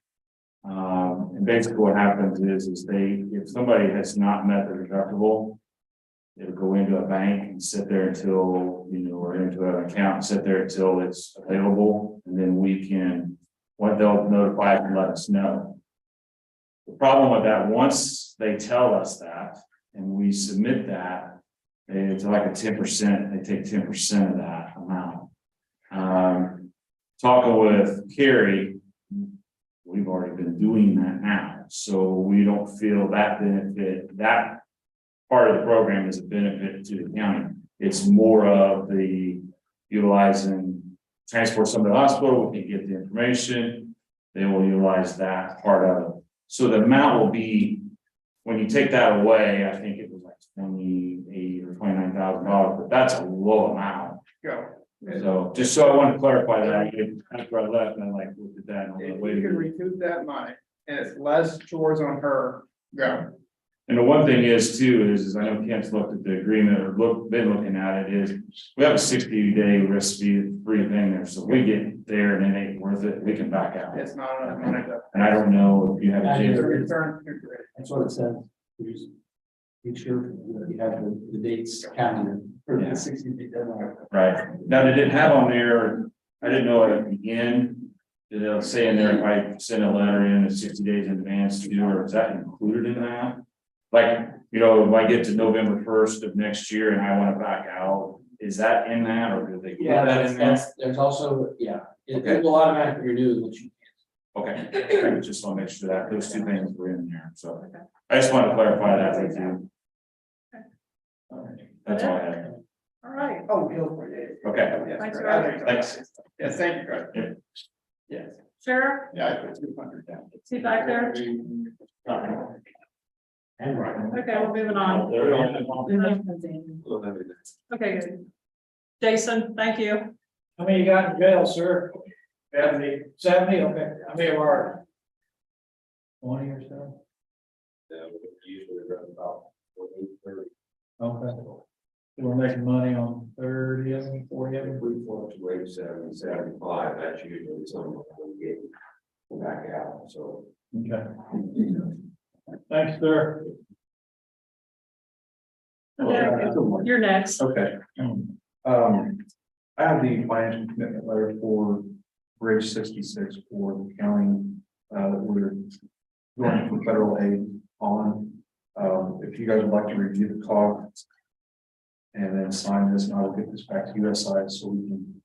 And basically what happens is if somebody has not met their deductible, it'll go into a bank and sit there until, or into an account and sit there until it's available. And then they'll notify us and let us know. The problem with that, once they tell us that and we submit that, it's like a 10%, they take 10% of that amount. Talking with Carrie, we've already been doing that now, so we don't feel that benefit, that part of the program is a benefit to the county. It's more of the utilizing, transport somebody to the hospital, we can get the information, they will utilize that part of it. So the amount will be, when you take that away, I think it was like $28,000 or $29,000, but that's a low amount. Go. So just so I want to clarify that, after I left, and I looked at that and I'm If like, wait a you can minute. recoup that money and it's less chores on her, go. And the one thing is too, is I know Kent's looked at the agreement or been looking at it, is we have a 60-day risk-free thing there. So we get there and it ain't worth it, we can back out. It's not enough money to. And I don't know if you have a The chance. return too great. That's what it says. You just make sure that you have the dates counted for Yeah. the 60-day deadline. Right. Now, they didn't have on there, I didn't know at the end, did they say in there if I send a letter in 60 days in advance to do, or is that included in that? Like, if I get to November 1st of next year and I want to back out, is that in that, or do they put Yeah, that in there? there's also, it Okay. will automatically renew, which you Okay, I just want to make sure that those two things were in there, so I just want to clarify that with you. That's all I have. All right. Oh, Bill, for you. Okay, Yes, Thanks, great. I think so. Thanks. Yes, thank you, guys. Yeah. Yes, Sheriff, yeah, I put 200 down. is he back there? And right. Okay, we're moving on. Okay, good. Jason, thank you. How many you got in jail, sir? 70. 70, okay, how many are? 20 or so? Usually around about 30. Okay. We're making money on 30 of them, 40 of them. We fluctuate 70, 75, that's usually something we get back out, so. Okay. Thanks, sir. Okay, you're next. Okay. I have the financial commitment letter for Bridge 66 for the county, that we're going for federal aid on. If you guys would like to review the costs and then sign this, and I will get this back to USI so we can,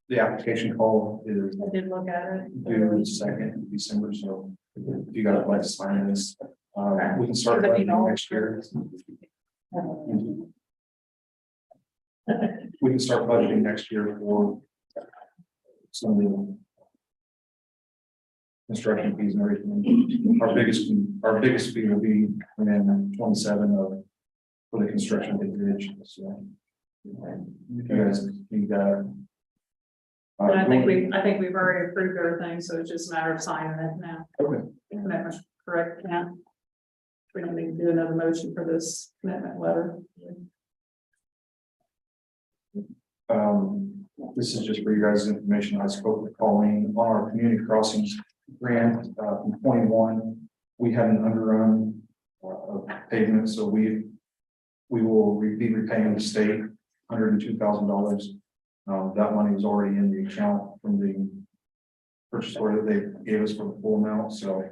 the application call is I did look at it. due the 2nd of December, so if you guys would like to sign this, we can start budgeting next year. We can start budgeting next year for some of the construction fees and everything. Our biggest fee will be in 27 of for the construction of the bridge, so. If you guys need that. And I think we've already approved everything, so it's just a matter of signing it now. Okay. Commitment, correct, yeah. We don't need to do another motion for this commitment letter. This is just for you guys' information. I spoke with Colleen on our community crossings grant, from 21. We had an underrun of pavement, so we will be repaying the state $102,000. That money was already in the account from the purchase order that they gave us for the full amount, so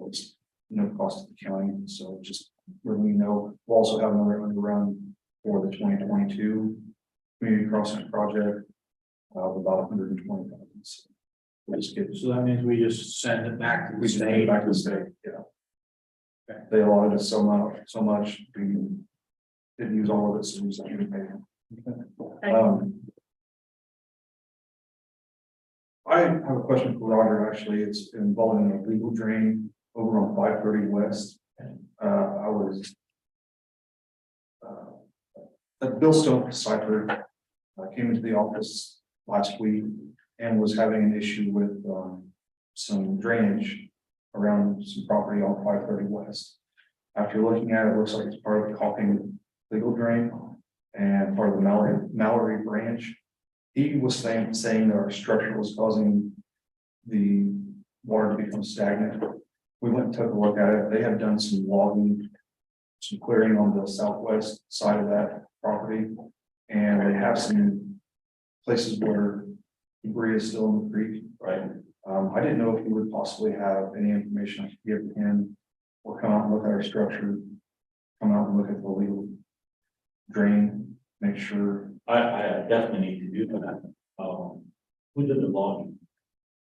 it's no cost to the county, so just letting you know, we'll also have another underrun for the 2022 community crossing project of about 120,000. So we'll just get, So that means we just send it back to we the just take it state. back to the state, yeah. They allotted us so much, we didn't use all of it, so we just didn't pay them. I have a question for Roger, actually, it's involving a legal drain over on 530 West. I was Bill Stone Cipher came into the office last week and was having an issue with some drainage around some property on 530 West. After looking at it, it looks like it's part of the Caulking legal drain and part of the Mallory branch. He was saying that our structure was causing the water to become stagnant. We went and took a look at it. They have done some logging, some clearing on the southwest side of that property. And they have some places where debris is still in the creek. Right. I didn't know if you would possibly have any information I could give him or come out and look at our structure, come out and look at the legal drain, make sure. I definitely need to do that. Who did the logging?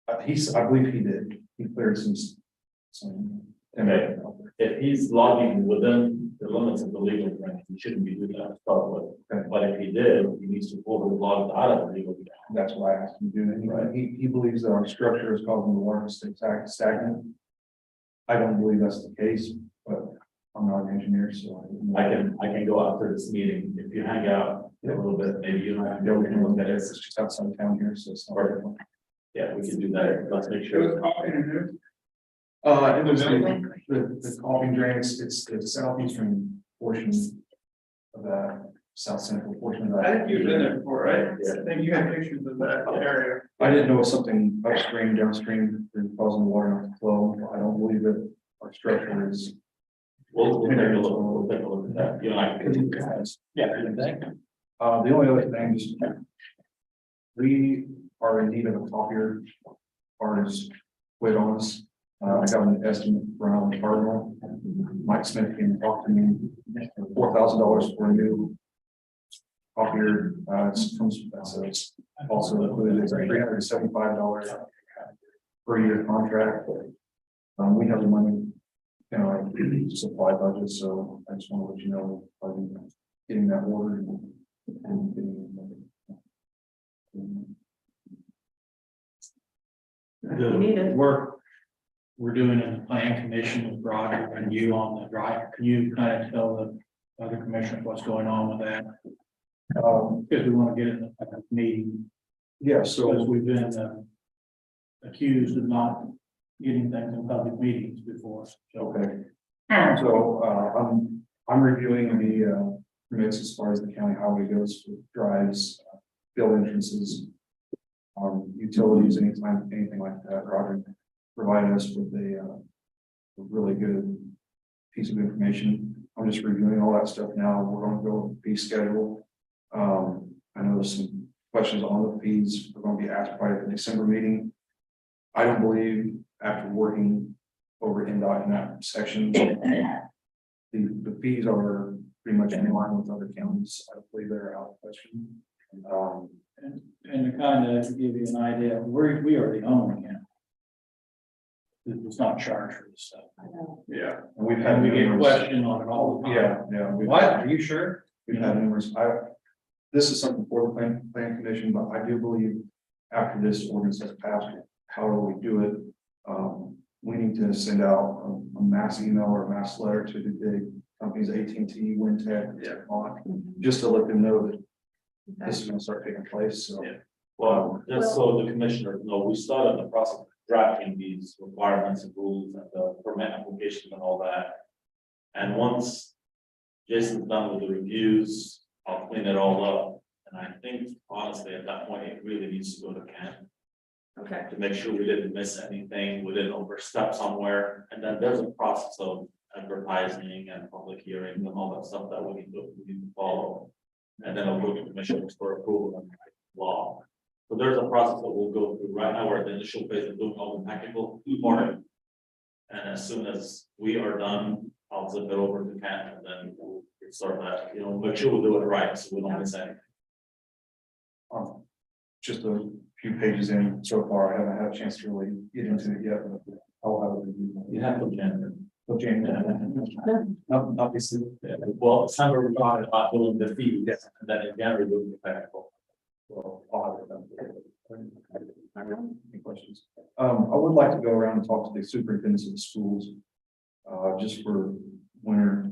I believe he did. He cleared some. Okay. If he's logging within the limits of the legal branch, he shouldn't be doing that to start with. Okay. But if he did, he needs to pull the logs out of the legal branch. That's why I asked him to do it. Right. He believes that our structure is causing the water to stay stagnant. I don't believe that's the case, but I'm not an engineer, so. I can go after this meeting. If you hang out a little bit, maybe you don't have to Yeah, go we can look at it. it. It's just outside of town here, so it's not. Perfect. Yeah, we can do that. Let's make sure. It was the Caulking drain, it's the southeastern portion of that south central portion of that. I think you've been there before, right? I think you had pictures of that area. I didn't know if something upstream, downstream, is causing the water not to flow. I don't believe that our structure is. We'll take a look. We'll take a look at that. You and I can. Yeah. The only other thing is. We are in need of a copier. Ours quit on us. I got an estimate from Cardinal. Mike Smith came and talked to me, $4,000 for a new copier. It's also included, it's a $375 per year contract. We have the money in our supply budget, so I just want to let you know, I'm getting that ordered and getting. You need it. The work we're doing in the plan commission with Roger and you on the drive, can you kind of tell the other commissioners what's going on with that? Because we want to get it in the meeting, Yeah, because so, we've been accused of not getting things in public meetings before. So okay. So, I'm reviewing the, permits as far as the county highway goes, for drives, field entrances. Utilities, anything like that, Roger provided us with a really good piece of information. I'm just reviewing all that stuff now. We're going to go with the fee schedule. I know there's some questions on the fees. We're going to be asked by the December meeting. I don't believe after working over NDOT in that section, the fees are pretty much in line with other counties. I don't believe they're out of question. and to kind of give you an idea, we already own the county. It's not charged for this stuff. Yeah. And we've had And we get numerous, questioned on it all the time. yeah. What, are you sure? We've had numerous, this is something for the plan commission, but I do believe after this ordinance has passed, however we do it, we need to send out a mass email or a mass letter to the big companies, AT&T, Wintech, just to let them know that this is gonna start taking place, so. Well, just so the commissioners know, we started the process of drafting these requirements and rules and the permit applications and all that. And once Jason's done with the reviews, I'll clean it all up. And I think honestly, at that point, it really needs to go to Ken Okay, to make sure we didn't miss anything, we didn't overstep somewhere. And then there's a process of advertising and public hearings and all that stuff that we need to follow. And then I'll go to commissioners for approval. law. So there's a process that we'll go through right now, we're at the initial phase of doing all the technical part. And as soon as we are done, I'll zip it over to Ken and then we'll start that, you know, make sure we'll do it right, so we don't miss anything. Just a few pages in so far, I haven't had a chance to really get into it yet, but I'll have a review. You have to, Ken. Okay. Obviously, well, it's time we're talking about doing the fees, and then in January, doing the technical. Well, I'll have it done. Any questions? I would like to go around and talk to the superintendents of the schools. Just for winter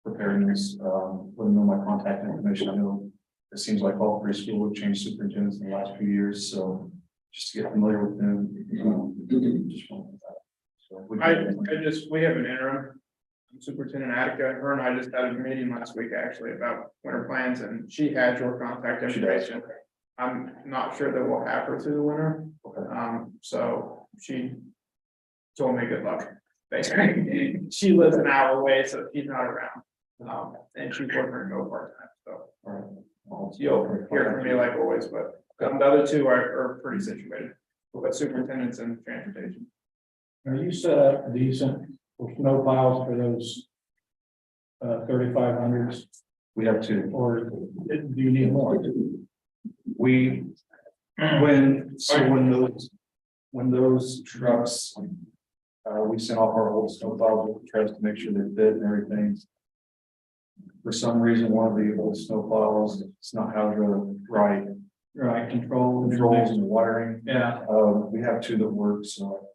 preparedness, let them know my contact information. I know it seems like all three schools have changed superintendents in the last few years, so just to get familiar with them. Just want that. So we We have an interim superintendent Attica, her and I just had a meeting last week actually about winter plans and she had your contact information. I'm not sure that we'll have her through the winter. So she told me good luck. Basically, she lives an hour away, so she's not around. And she's working her no part time, so. All right. You'll hear from me like always, but the other two are pretty situated. But superintendents and transportation. Are you set up decent for snow piles for those 3500s, We have two. or do you need more? When those trucks, we sent off our old snowplows with trucks to make sure they fit and everything. For some reason, one of the old snowplows, it's not how to right Control. controls and wiring. Yeah, We have two that work, so.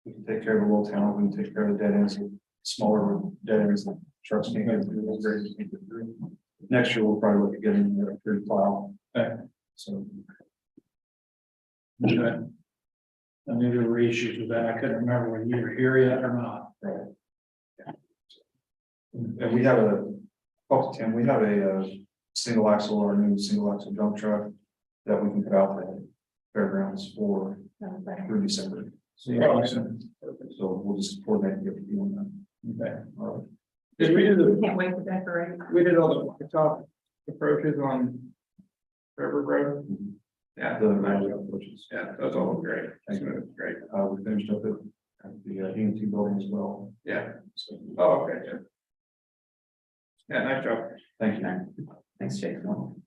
We can take care of the little town, we can take care of the dead ends, smaller dead ends, that trucks can't get through, those grades can't get through. Next year, we'll probably look at getting a third plow. Okay. So. okay. I knew there were issues with that. I couldn't remember whether you were here yet or not. Right. And we have talk to Tim, we have a single axle or a new single axle dump truck that we can put out at fairgrounds for through December. So we'll just coordinate and get with you on that. Okay. All right. Did we do the, Can't wait to decorate. we did all the top approaches on River Road? Yeah, The manual approaches. yeah, those all look great. Great. We finished up at the EMT building as well. Yeah. So, Oh, okay, good. Yeah, nice job. thank you. Thanks, Jason.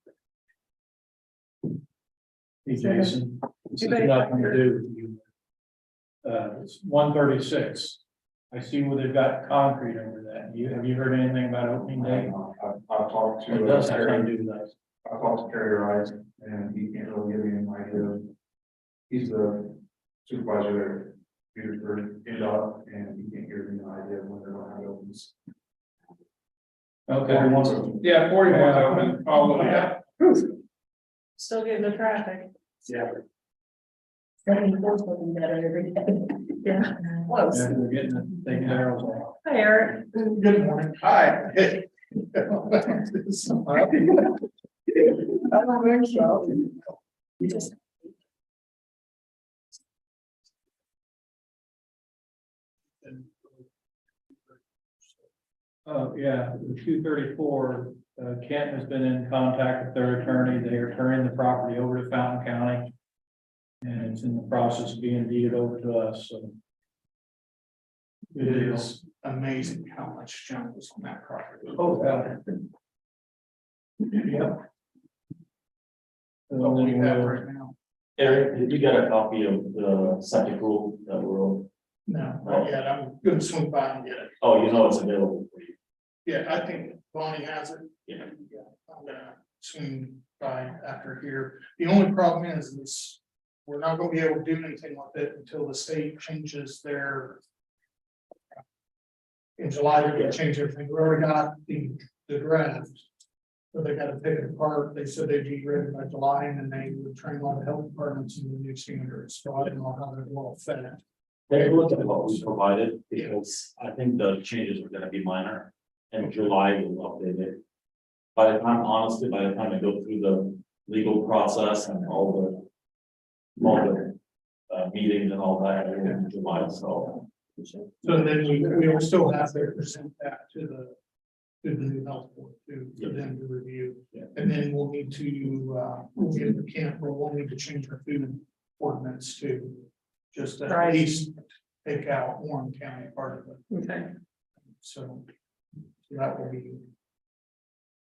Hey, Jason. This has nothing to do with you. It's 136. I see where they've got concrete over that. Have you heard anything about opening day? I've talked It to, does have something to do with that. I talked to Terry Rice and he can't really give me an idea. He's the supervisor there, Petersburg, NDOT, and he can't give me an idea of when they're going to have it opens. Okay. Everyone's open. Yeah, 41's open, all of that. Still getting the traffic. Yeah. Looking better every day. Yeah. Close. Yeah, they're getting it, taking arrows off. Hi, Eric. Good morning. Hi. I don't think so. Just Yeah, the 234, Kent has been in contact with their attorney. They are turning the property over to Fountain County. And it's in the process of being deeded over to us, so. It is amazing how much junk was on that property. Oh, yeah. Yep. What we have right now. Eric, did you get a copy of the septic rule that we're, No, not yet. I'm gonna swing by and get it. oh, you know it's available for you. Yeah, I think Bonnie has it. Yeah. I'm gonna swing by after here. The only problem is we're not gonna be able to do anything with it until the state changes their. In July, they're gonna change everything. We already got the draft. So they gotta pick it apart. They said they'd be ready by July and then they would train all the health departments in the new standards. So I don't know how that will affect. Take a look at what we provided, because I think the changes are gonna be minor, and July will update it. By the time, honestly, by the time I go through the legal process and all the meetings and all that, we're in July, so. So then we will still have to present that to the to the new health board for them to review. And then we'll need to, we'll get the camp, we'll need to change our food ordinance to just at Right. least take out Warren County part of it. Okay. So that will be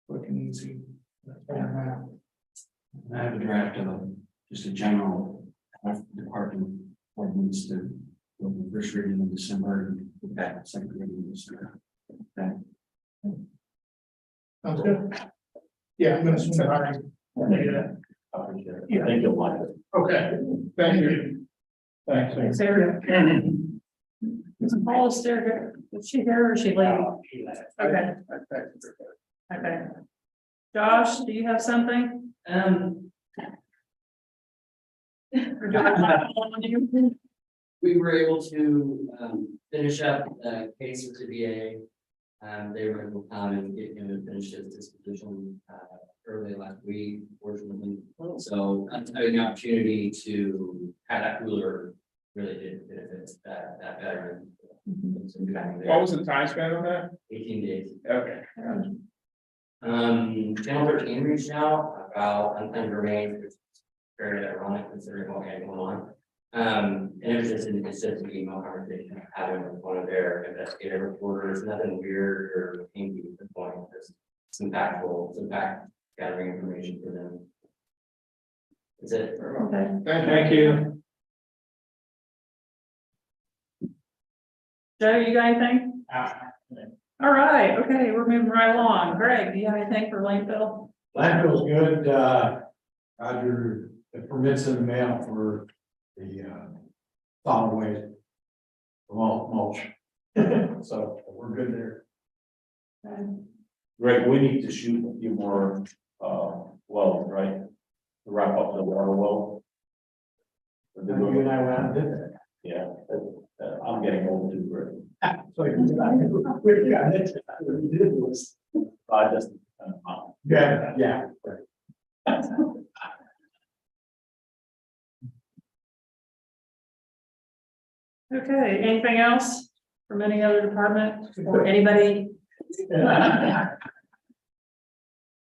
quick and easy. I have a draft of just a general health department ordinance to go to the first reading in December and second reading in December. Sounds good. Yeah, I'm gonna swing by. Yeah. I appreciate it. I think you'll like it. Okay, thank you. Thanks, Eric. Is Paula still here? Is she here or is she leaving? Okay, okay. Josh, do you have something? Or do I have one on you? We were able to finish up the case with the VA. They were able to come and get him to finish his disposition early last week, fortunately. So having the opportunity to have that cooler really did benefit that veteran. What was the time span on that? 18 days. Okay. Channel 13 reached out about unclaimed remains, which is very ironic considering what we had going on. And it was just an inconsistent email conversation having with one of their investigative reporters, nothing weird or kinky at the point, just some fact gathering information for them. That's it. Okay. Thank you. Joe, you got anything? All right, okay, we're moving right along. Greg, do you have anything for Lakeville? Landfill's good, Roger, the permits in the mail for the, solid waste. Mulch. So we're good there. Greg, we need to shoot a few more, wells, right? To wrap up the water well. You and I went out and did that. Yeah, I'm getting old too, Greg. So we got it. We did was. I just, Yeah. Okay, anything else from any other department or anybody?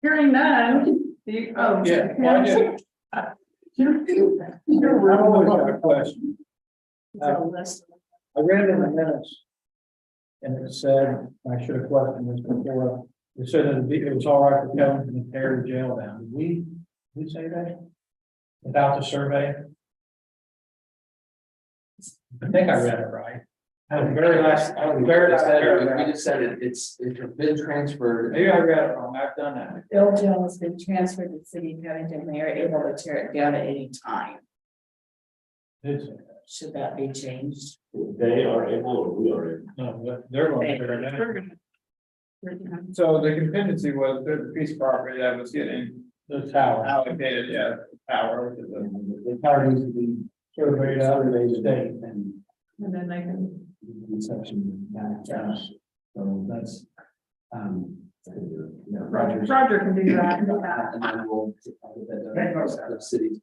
Hearing none. Do you, oh. Yeah, well, I did. I always have a question. I read in the minutes. And it said, I should have questioned this before, it said that it was all right for Kevin to tear the jail down. Did we say that? Without the survey? I think I read it right. At the very last, We just said it's been transferred. maybe I read it wrong, I've done that. Bill Jones has been transferred to City of Covington. They are able to tear it down at any time. Did say that. Should that be changed? They are able or we are able. No, but they're going to tear it down. We're gonna- So the contingency was the piece of property that was getting The tower. allocated, yeah, the tower, which is a The tower needs to be surveyed out of the state and. And then they can, Section. So that's, Rogers. Roger can do that. And then we'll. The city's.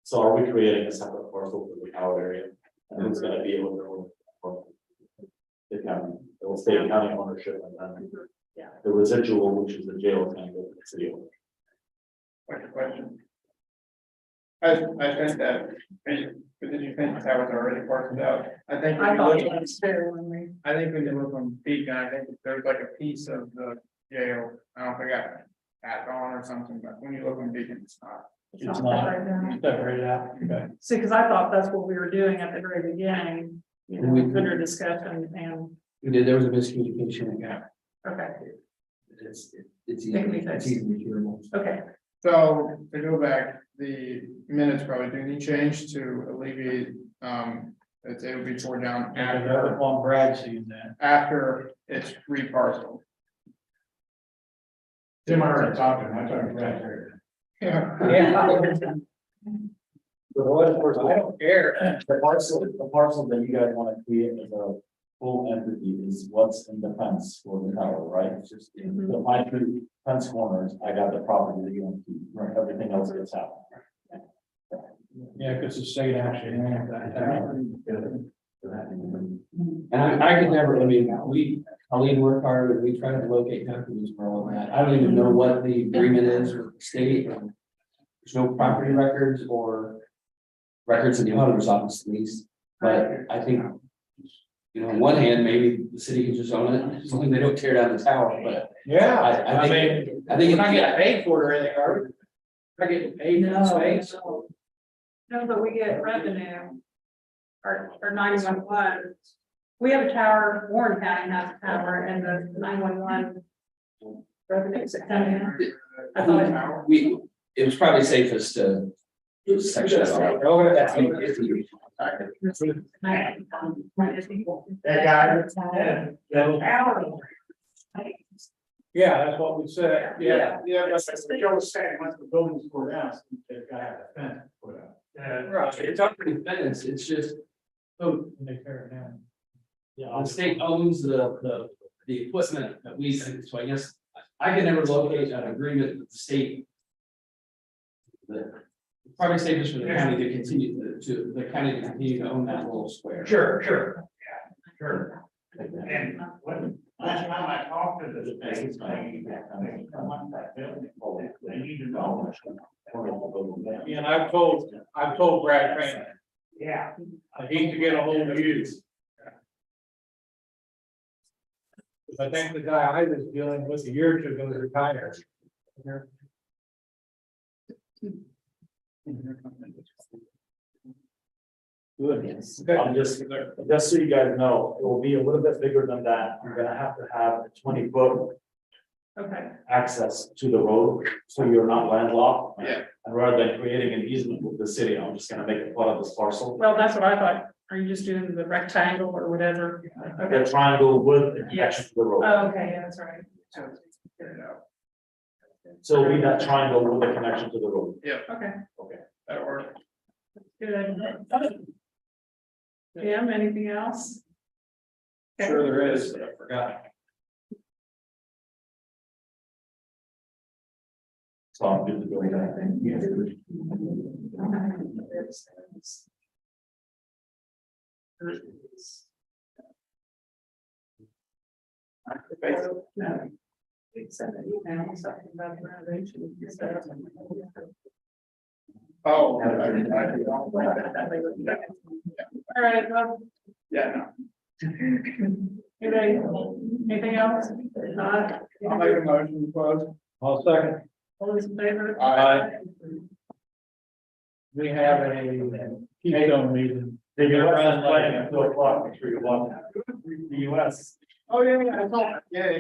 So are we creating a separate parcel for the tower area? And it's gonna be able to. The county, it will stay in county ownership and then. Yeah. The residual, which is the jail, is gonna go to the city ownership. What's your question? I think that, but did you think that was already parceled out? I think. when I you thought look- it was fair when we. I think when you look on Beacon, I think there's like a piece of the jail, I don't think I add on or something, but when you look on Beacon, it's not. It's not separated out. Okay. See, because I thought that's what we were doing at the very beginning, you know, under discussion and, There was a miscommunication. okay, It's It can be fixed. easily curable. okay. So to go back, the minutes probably do need change to alleviate, that they would be torn down Another one, Brad seeing that. after it's reparceled. Tim already talking, I talked to Brad. Yeah. I don't care. The parcel that you guys want to create as a full entity is what's in the fence for the tower, right? It's just, the my three fence corners, I got the property that you want to keep, right? Everything else gets out. Yeah, because the state actually owns that tower. And I could never, I mean, we, Colleen worked hard, and we tried to locate documents for all of that. I don't even know what the agreement is with the state. There's no property records or records in the auditor's office at least, but I think, you know, on one hand, maybe the city can just own it, as long as they don't tear down the tower, but Yeah, I think, I think. we're not getting paid for it or anything, are we? We're not getting paid for space. No, but we get revenue. Or 911. We have a tower, Warren County has a tower, and the 911. Revenues that come in. I thought, It was probably safest to section it off. Yeah, that's what we said, yeah. Yeah, that's what Joe was saying, once the buildings were down, they've got to have a fence put up. Right. It's already fenced, it's just, Oh, when they tear it down. the state owns the equipment that we, so I guess I can never locate an agreement with the state. It's probably safest for the county to continue to own that little square. Sure, yeah, sure. And when, last time I talked to the state, they want that building, they need to know. And I've told Brad Crane, Yeah. I need to get a hold of you. I think the guy I was dealing with a year or two ago retired. Good. I'm just so you guys know, it will be a little bit bigger than that. You're gonna have to have a 20-foot okay, access to the road, so you're not landlocked. Yeah. And rather than creating an easement with the city, I'm just gonna make it part of this parcel. well, that's what I thought. Are you just doing the rectangle or whatever? The Okay. triangle with the connection to the road. Oh, okay, yeah, that's right. So it'll be that triangle with the connection to the road. Okay, That'll work. good. Jim, anything else? Okay. Sure there is, but I forgot. So I'm good to go with that. No. We sent an email, something about the renovation. Oh. All right, well, Yeah, you ready? Anything else? Not. no, I'll make a motion to close. I'll second. All those in favor? Aye. We have a Keystone meeting. The US is playing at 2 o'clock, make sure you watch. The US. Oh, yeah, I thought, yeah.